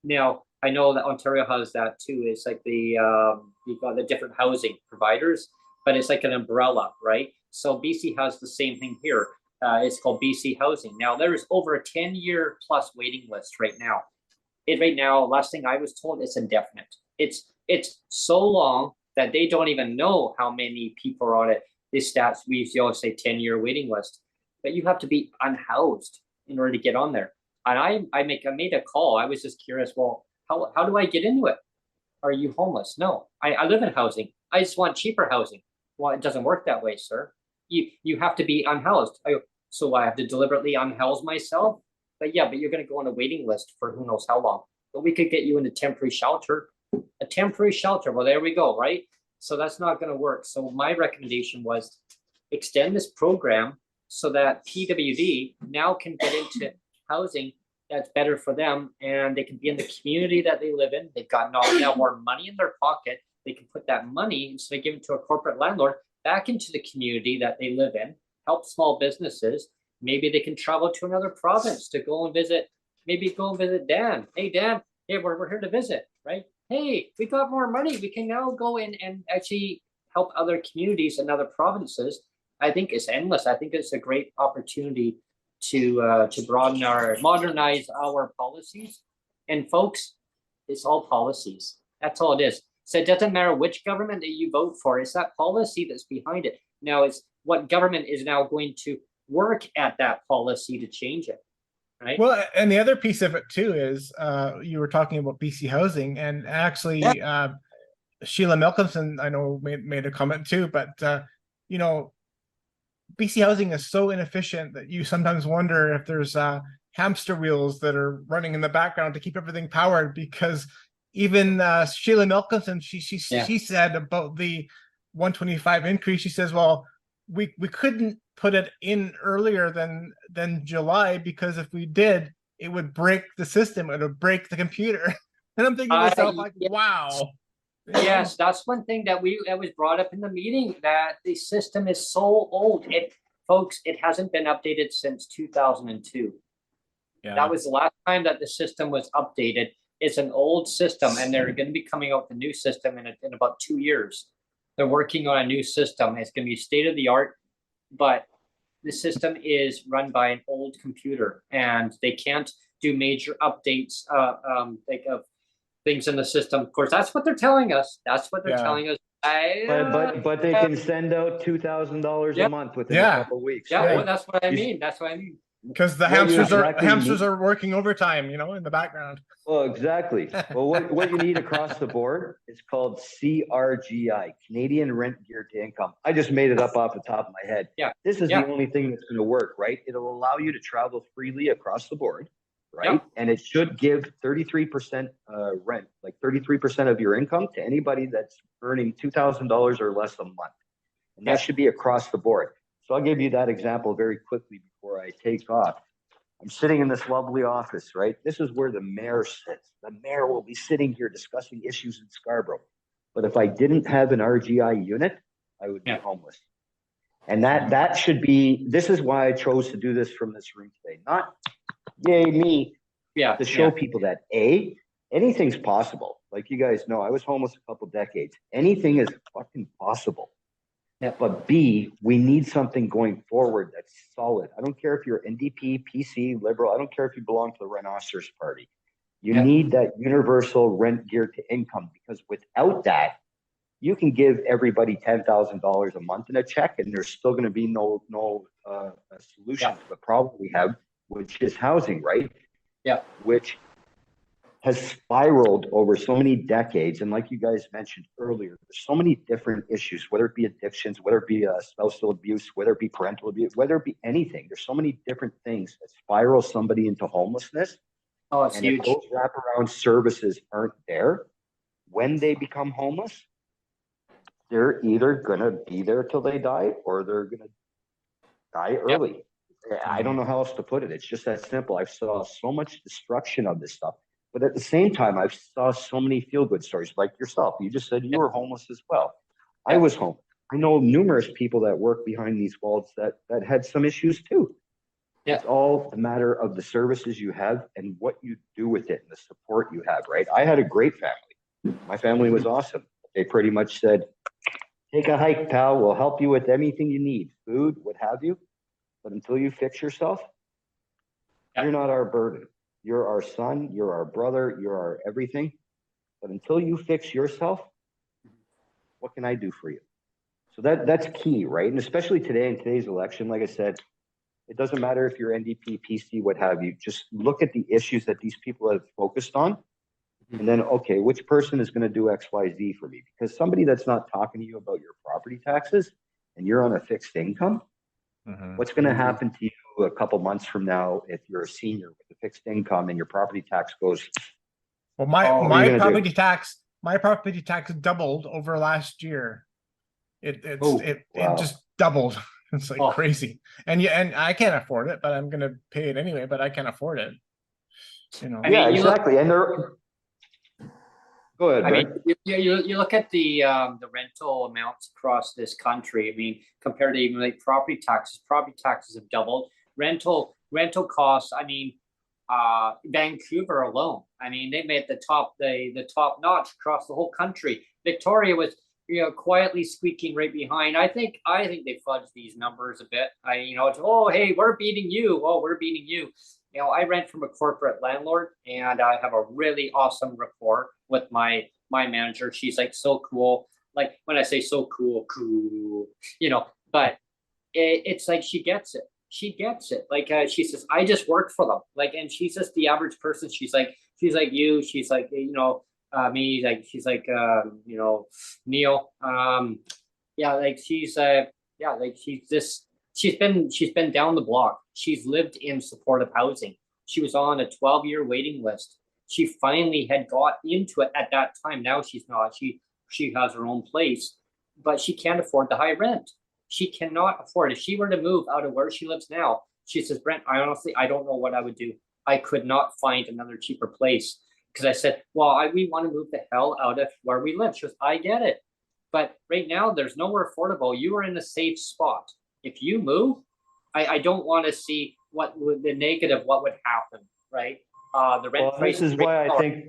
Now, I know that Ontario has that too. It's like you've got the different housing providers, but it's like an umbrella, right? So BC has the same thing here. It's called BC Housing. Now, there's over a 10-year plus waiting list right now. Right now, last thing I was told, it's indefinite. It's so long that they don't even know how many people are on it. These stats, we always say 10-year waiting list, but you have to be unhoused in order to get on there. And I made a call. I was just curious, well, how do I get into it? Are you homeless? No, I live in housing. I just want cheaper housing. Well, it doesn't work that way, sir. You have to be unhoused. So I have to deliberately unhouse myself? But yeah, but you're going to go on a waiting list for who knows how long. But we could get you into temporary shelter. A temporary shelter. Well, there we go, right? So that's not going to work. So my recommendation was extend this program so that PWD now can get into housing that's better for them, and they can be in the community that they live in. They've got now more money in their pocket. They can put that money, instead of giving to a corporate landlord, back into the community that they live in, help small businesses. Maybe they can travel to another province to go and visit, maybe go and visit Dan. Hey, Dan, hey, we're here to visit, right? Hey, we got more money. We can now go in and actually help other communities and other provinces. I think it's endless. I think it's a great opportunity to modernize our policies. And folks, it's all policies. That's all it is. So it doesn't matter which government that you vote for. It's that policy that's behind it. Now it's what government is now going to work at that policy to change it. Right. Well, and the other piece of it too is you were talking about BC Housing, and actually Sheila Milkinson, I know, made a comment too, but BC Housing is so inefficient that you sometimes wonder if there's hamster wheels that are running in the background to keep everything powered, because even Sheila Milkinson, she said about the 125 increase, she says, well, we couldn't put it in earlier than July, because if we did, it would break the system, it would break the computer. And I'm thinking to myself, like, wow. Yes, that's one thing that was brought up in the meeting, that the system is so old. Folks, it hasn't been updated since 2002. Yeah. That was the last time that the system was updated. It's an old system, and they're going to be coming out with a new system in about 2 years. They're working on a new system. It's going to be state of the art, but the system is run by an old computer, and they can't do major updates of things in the system. Of course, that's what they're telling us. That's what they're telling us. But they can send out $2,000 a month within a couple of weeks. Yeah, well, that's what I mean. That's what I mean. Because the hamsters are working overtime, in the background. Well, exactly. Well, what you need across the board is called CRGI, Canadian Rent Geared to Income. I just made it up off the top of my head. Yeah. This is the only thing that's going to work, right? It'll allow you to travel freely across the board, right? Yep. And it should give 33% rent, like 33% of your income to anybody that's earning $2,000 or less a month. And that should be across the board. So I'll give you that example very quickly before I take off. I'm sitting in this lovely office, right? This is where the mayor sits. The mayor will be sitting here discussing issues in Scarborough. But if I didn't have an RGI unit, I would be homeless. And that should be, this is why I chose to do this from this room today. Not, yay, me, to show people that anything's possible. Like you guys know, I was homeless a couple decades. Anything is fucking possible. Yeah. But B, we need something going forward that's solid. I don't care if you're NDP, PC, Liberal. I don't care if you belong to the Rhinoceros Party. You Yeah. need that universal rent geared to income, because without that, you can give everybody $10,000 a month in a check, and there's still going to be no solution to the problem we have, which is housing, right? Yeah. Which has spiraled over so many decades. And like you guys mentioned earlier, there's so many different issues, whether it be addictions, whether it be spousal abuse, whether it be parental abuse, whether it be anything. There's so many different things that spiral somebody into homelessness. Oh, it's And huge. if those wraparound services aren't there, when they become homeless, they're either going to be there till they die, or they're going to die early. I don't know how else to put it. It's just that simple. I saw so much destruction of this stuff. But at the same time, I saw so many feel-good stories like yourself. You just said you were homeless as well. I was homeless. I know numerous people that work behind these walls that had some issues too. Yeah. It's all a matter of the services you have and what you do with it and the support you have, right? I had a great family. My family was awesome. They pretty much said, take a hike, pal. We'll help you with anything you need, food, what have you. But until you fix yourself, you're not our burden. You're our son, you're our brother, you're our everything. But until you fix yourself, what can I do for you? So that's key, right? And especially today, in today's election, like I said, it doesn't matter if you're NDP, PC, what have you. Just look at the issues that these people have focused on. And then, okay, which person is going to do X, Y, Z for me? Because somebody that's not talking to you about your property taxes and you're on a fixed income, what's going to happen to you a couple months from now if you're a senior with a fixed income and your property tax goes? Well, what are you my gonna property tax doubled over last year. It Wow. just doubled. It's like crazy. And I can't afford it, but I'm gonna pay it anyway, but I can't afford it. You know. I mean, exactly. And they're go ahead, I mean, Brent. you look at the rental amounts across this country. I mean, compared to even like property taxes have doubled. Rental costs. I mean, Vancouver alone. I mean, they made the top notch across the whole country. Victoria was quietly squeaking right behind. I think they fudged these numbers a bit. It's, oh hey, we're beating you. Oh, we're beating you. I rent from a corporate landlord, and I have a really awesome rapport with my manager. She's like so cool. Like when I say so cool, but it's like she gets it. She gets it. Like she says, I just work for them. Like, and she's just the average person. She's like you. She's like me. Like she's like Neil. Like she's like she's been down the block. She's lived in supportive housing. She was on a 12-year waiting list. She finally had got into it at that time. Now she's not. She has her own place, but she can't afford the high rent. She cannot afford. If she were to move out of where she lives now, she says, Brent, I don't know what I would do. I could not find another cheaper place. Because I said, well, we want to move the hell out of where we live. She goes, I get it. But right now, there's nowhere affordable. You are in a safe spot. If you move, I don't want to see what would happen, right? The rent price. This is why I think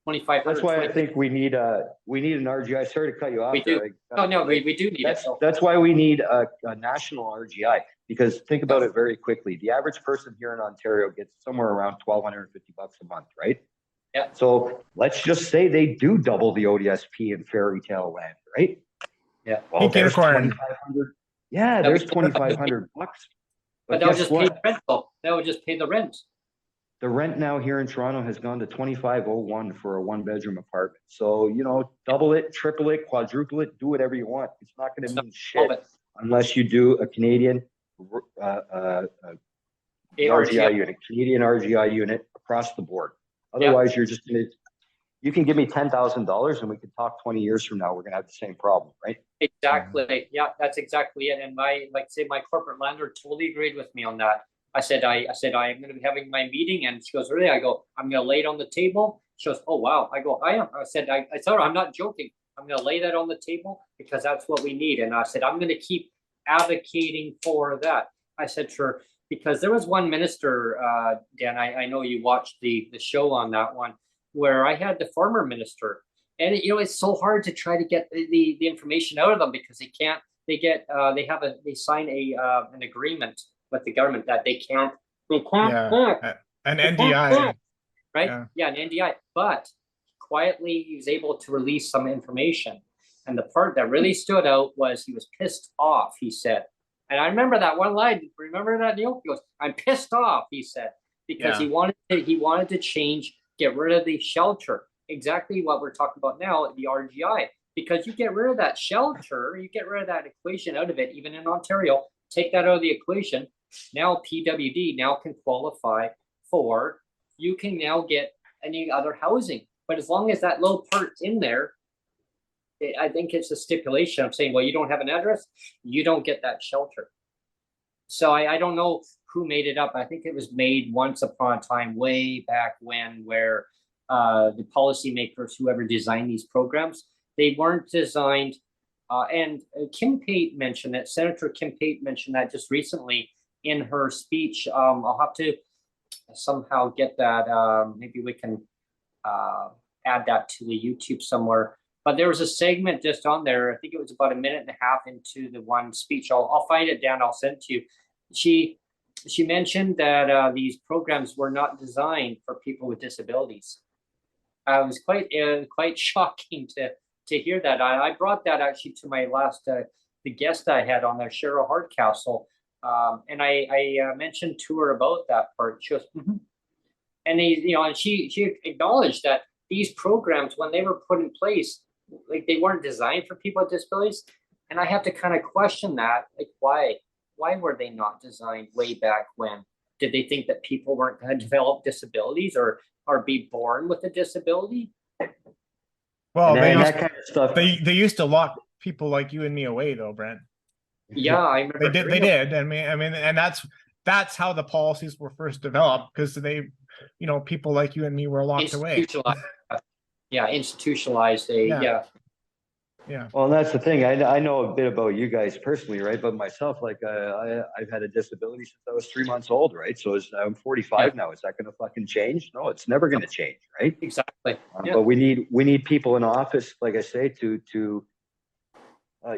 2,500. that's why I think we need an RGI. Sorry to cut you off. We do. We do need it. That's why we need a national RGI, because think about it very quickly. The average person here in Ontario gets somewhere around $1,250 a month, right? Yeah. So let's just say they do double the ODSP in fairy tale land, right? Yeah. Well, there's 2,500. Yeah, there's $2,500. But that would just pay the rental. That would just pay the rent. The rent now here in Toronto has gone to $2,501 for a one-bedroom apartment. So, double it, triple it, quadruple it, do whatever you want. It's not going to mean shit unless you do a Canadian RGI unit, Canadian RGI unit across the board. Otherwise, you're just going to, you can give me $10,000 and we can talk 20 years from now. We're going to have the same problem, right? Exactly. Yeah, that's exactly it. And my corporate landlord totally agreed with me on that. I said, I am going to be having my meeting, and she goes, really? I go, I'm going to lay it on the table. She goes, oh wow. I go, I am. I said, I told her, I'm not joking. I'm going to lay that on the table because that's what we need. And I said, I'm going to keep advocating for that. I said, sure. Because there was one minister, Dan, I know you watched the show on that one, where I had the former minister, and it's so hard to try to get the information out of them because they can't. They sign an agreement with the government that they can't. An NDI. right? Yeah. Yeah, an NDI. But quietly, he was able to release some information. And the part that really stood out was he was pissed off, he said. And I remember that one line. Remember that, Neil? He goes, "I'm pissed off," he said, because Yeah. he wanted to change, get rid of the shelter. Exactly what we're talking about now, the RGI. Because you get rid of that shelter, you get rid of that equation out of it, even in Ontario, take that out of the equation. Now PWD now can qualify for, you can now get any other housing. But as long as that little part's in there, I think it's a stipulation of saying, well, you don't have an address, you don't get that shelter. So I don't know who made it up. I think it was made once upon a time, way back when, where the policymakers, whoever designed these programs, they weren't designed. And Kim Pate mentioned it. Senator Kim Pate mentioned that just recently in her speech. I'll have to somehow get that. Maybe we can add that to the YouTube somewhere. But there was a segment just on there. I think it was about a minute and a half into the one speech. I'll find it down. I'll send it to you. She mentioned that these programs were not designed for people with disabilities. It was quite shocking to hear that. I brought that actually to my last the guest I had on there, Cheryl Hardcastle, and I mentioned to her about that part. She goes, and and she acknowledged that these programs, when they were put in place, like, they weren't designed for people with disabilities. And I have to kind of question that, like, why were they not designed way back when? Did they think that people weren't going to develop disabilities or be born with a disability? Well, And that kind of stuff. they used to lock people like you and me away, though, Brent. Yeah, I remember. They did. I mean, and that's how the policies were first developed, because people like you and me were locked away. Yeah, institutionalized. Yeah. Well, and that's the thing. I know a bit about you guys personally, right? But myself, like, I've had a disability since I was 3 months old, right? So I'm 45 now. Is that going to fucking change? No, it's never going to change, right? Exactly. But we need people in office, like I say, to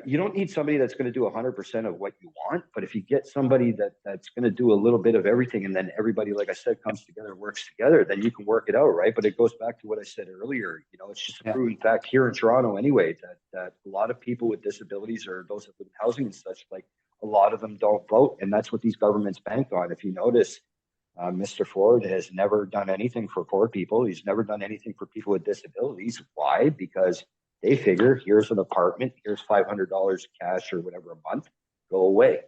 you don't need somebody that's going to do 100% of what you want, but if you get somebody that's going to do a little bit of everything, and then everybody, like I said, comes together, works together, then you can work it out, right? But it goes back to what I said earlier. It's just a proven fact here in Toronto anyway, that a lot of people with disabilities, or those that live in housing and such, like, a lot of them don't vote, and that's what these governments bank on. If you notice, Mr. Ford has never done anything for poor people. He's never done anything for people with disabilities. Why? Because they figure, here's an apartment, here's $500 cash or whatever a month, go away.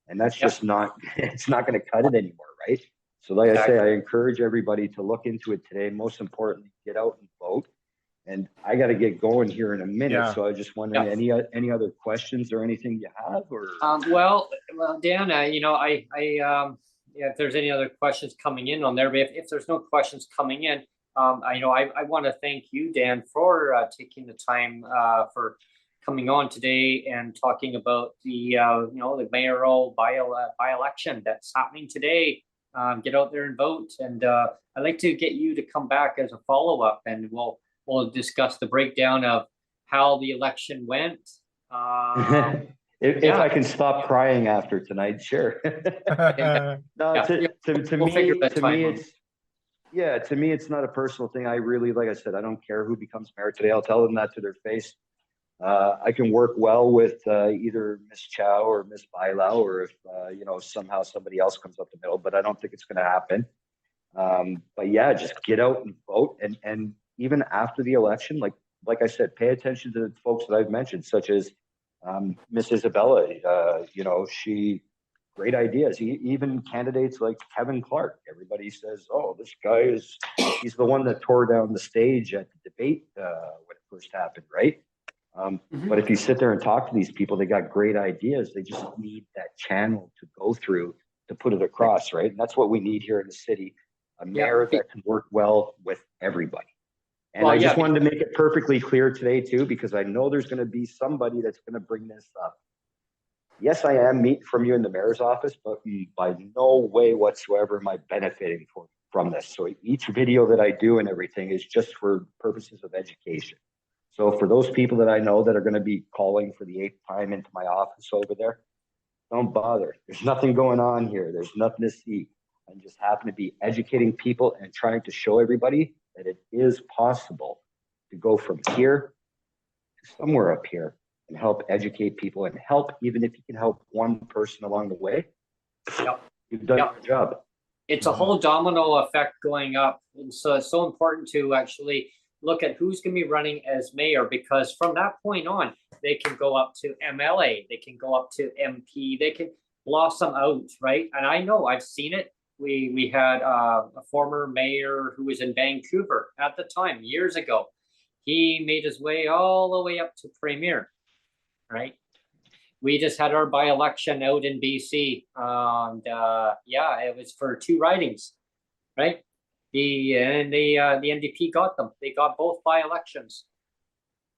And that's just not, it's not going to cut it anymore, right? So like I say, I encourage everybody to look into it today. Most importantly, get out and vote. And I got to get going here in a minute. Yeah. So I just wondering, any other questions or anything you have? Or well, Dan, if there's any other questions coming in on there, but if there's no questions coming in, I want to thank you, Dan, for taking the time for coming on today and talking about the the mayoral by-election that's happening today. Get out there and vote, and I'd like to get you to come back as a follow-up, and we'll discuss the breakdown of how the election went. If I can stop crying after tonight, sure. No, to me, it's not a personal thing. I really, like I said, I don't care who becomes mayor today. I'll tell them that to their face. I can work well with either Miss Chow or Miss Bailau, or if somehow somebody else comes up the middle, but I don't think it's going to happen. But yeah, just get out and vote, and even after the election, like I said, pay attention to the folks that I've mentioned, such as Miss Isabella. She great ideas. Even candidates like Kevin Clark. Everybody says, "Oh, this guy he's the one that tore down the stage at the debate when it first happened," right? But if you sit there and talk to these people, they got great ideas. They just need that channel to go through to put it across, right? And that's what we need here in the city, a mayor that can work well with everybody. And I just wanted to make it perfectly clear today too, because I know there's going to be somebody that's going to bring this up. Yes, I am meeting from you in the mayor's office, but by no way whatsoever am I benefiting from this. So each video that I do and everything is just for purposes of education. So for those people that I know that are going to be calling for the 8th time into my office over there, don't bother. There's nothing going on here. There's nothing to see. and just happen to be educating people and trying to show everybody that it is possible to go from here to somewhere up here and help educate people and help, even if you can help one person along the way. Yep. You've done Yep. your job. It's a whole domino effect going up. And so it's so important to actually look at who's going to be running as mayor, because from that point on, they can go up to MLA, they can go up to MP, they can blossom out, right? And I know I've seen it. We had a former mayor who was in Vancouver at the time, years ago. He made his way all the way up to premier, right? We just had our by-election out in BC, and yeah, it was for 2 ridings, right? The NDP got them. They got both by-elections.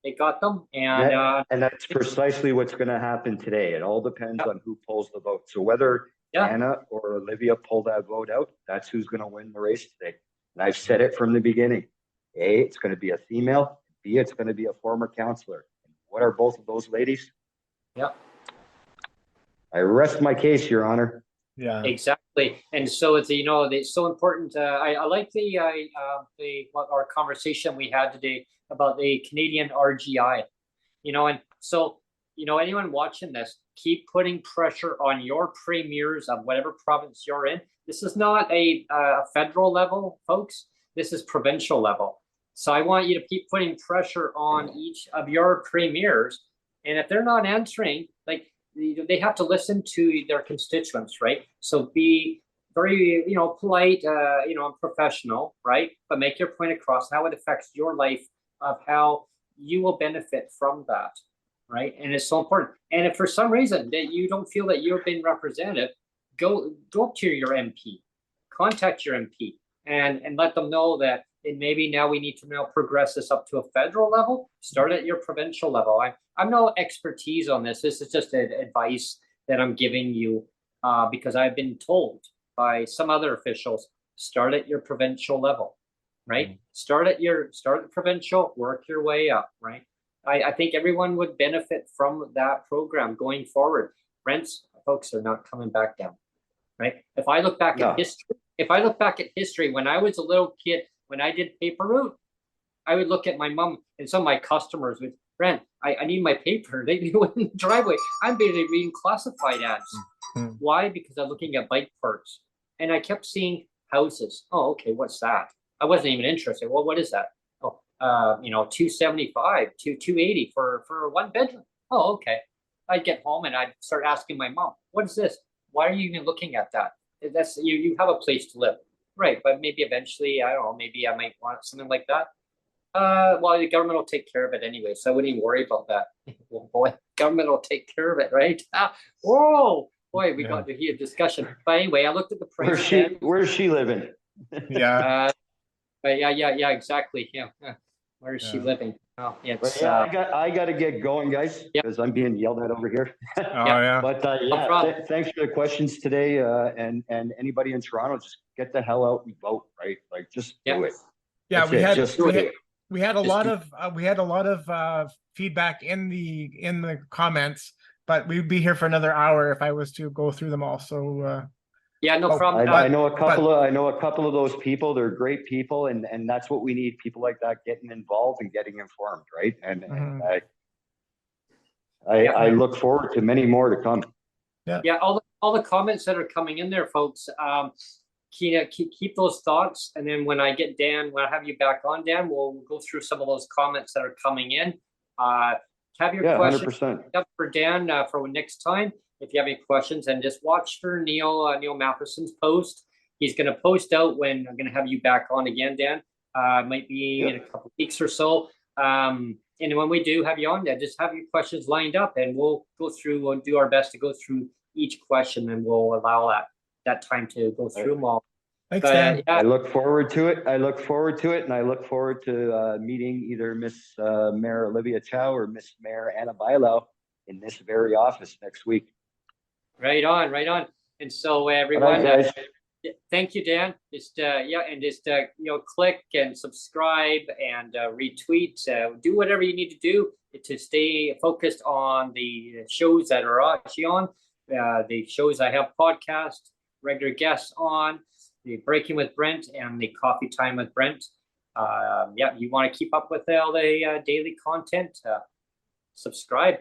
They got them, and that's precisely what's going to happen today. It all depends on who pulls the vote. So whether Anna or Olivia pull that vote out, that's who's going to win the race today. And I've said it from the beginning. A, it's going to be a female. B, it's going to be a former councillor. What are both of those ladies? yeah. I rest my case, Your Honor. Yeah, Exactly. And so it's, you know, it's so important. I like the our conversation we had today about the Canadian RGI, you know, and so, you know, anyone watching this, keep putting pressure on your premiers of whatever province you're in. This is not a federal level, folks. This is provincial level. So I want you to keep putting pressure on each of your premiers. And if they're not answering, like, they have to listen to their constituents, right? So be very, you know, polite, you know, and professional, right? But make your point across how it affects your life, of how you will benefit from that, right? And it's so important. And if for some reason that you don't feel that you've been represented, go up to your MP, contact your MP, and let them know that maybe now we need to now progress this up to a federal level. Start at your provincial level. I'm no expertise on this. This is just advice that I'm giving you because I've been told by some other officials, start at your provincial level, right? Mm-hmm. Start at provincial, work your way up, right? I think everyone would benefit from that program going forward. Rents, folks, are not coming back down, right? If I look back at history, when I was a little kid, when I did paper route, I would look at my mom and some of my customers with, Brent, I need my paper. They went in the driveway. I'm basically reading classified ads. Mm-hmm. Why? Because I'm looking at bike parks. And I kept seeing houses. Oh, okay, what's that? I wasn't even interested. Well, what is that? Oh, you know, $275, $280 for 1 bedroom. Oh, okay. I'd get home and I'd start asking my mom, what is this? Why are you even looking at that? That's you have a place to live. Right, but maybe eventually, I don't know, maybe I might want something like that. Well, the government will take care of it anyway, so I wouldn't even worry about that. Well, boy, government will take care of it, right? Whoa, boy, we got to hear discussion. But anyway, I looked at the price. Where's she living? Yeah. But yeah, exactly. Yeah. Where is she living? Oh, it's. I got to get going, guys, because I'm being yelled at over here. But thanks for the questions today. And anybody in Toronto, just get the hell out and vote, right? Like, just do it. Yeah, we had a lot of feedback in the comments, but we'd be here for another hour if I was to go through them all. So yeah, no problem. I know a couple of those people. They're great people, and that's what we need. People like that getting involved and getting informed, right? And I look forward to many more to come. Yeah, all the comments that are coming in there, folks. Keep those thoughts, and then when I get Dan, when I have you back on, Dan, we'll go through some of those comments that are coming in. Have your questions 100%. up for Dan for next time. If you have any questions, and just watch for Neil Matheson's post. He's going to post out when I'm going to have you back on again, Dan. Might be in a couple of weeks or so. And when we do have you on, just have your questions lined up, and we'll go through. We'll do our best to go through each question, and we'll allow that time to go through them all. Thanks, Dan. I look forward to it. And I look forward to meeting either Miss Mayor Olivia Chow or Miss Mayor Anna Bailao in this very office next week. Right on. And so everyone, thank you, Dan. Just click and subscribe and retweet. Do whatever you need to do to stay focused on the shows that are actually on. The shows I have podcast, regular guests on. the Breaking with Brent and the Coffee Time with Brent. Yeah, you want to keep up with all the daily content, subscribe.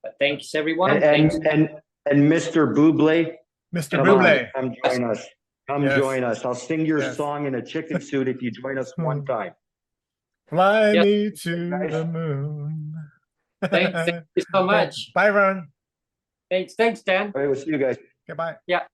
But thanks, everyone. Thanks. And Mr. Buble, Mr. come on, Buble. come join us. Come Yes. join us. I'll sing your Yes. song in a chicken suit if you join us one time. Fly Yes. me to the moon. Thank you so much. Bye, Ron. Thanks, Dan. All right, we'll see you guys. Goodbye. Yeah.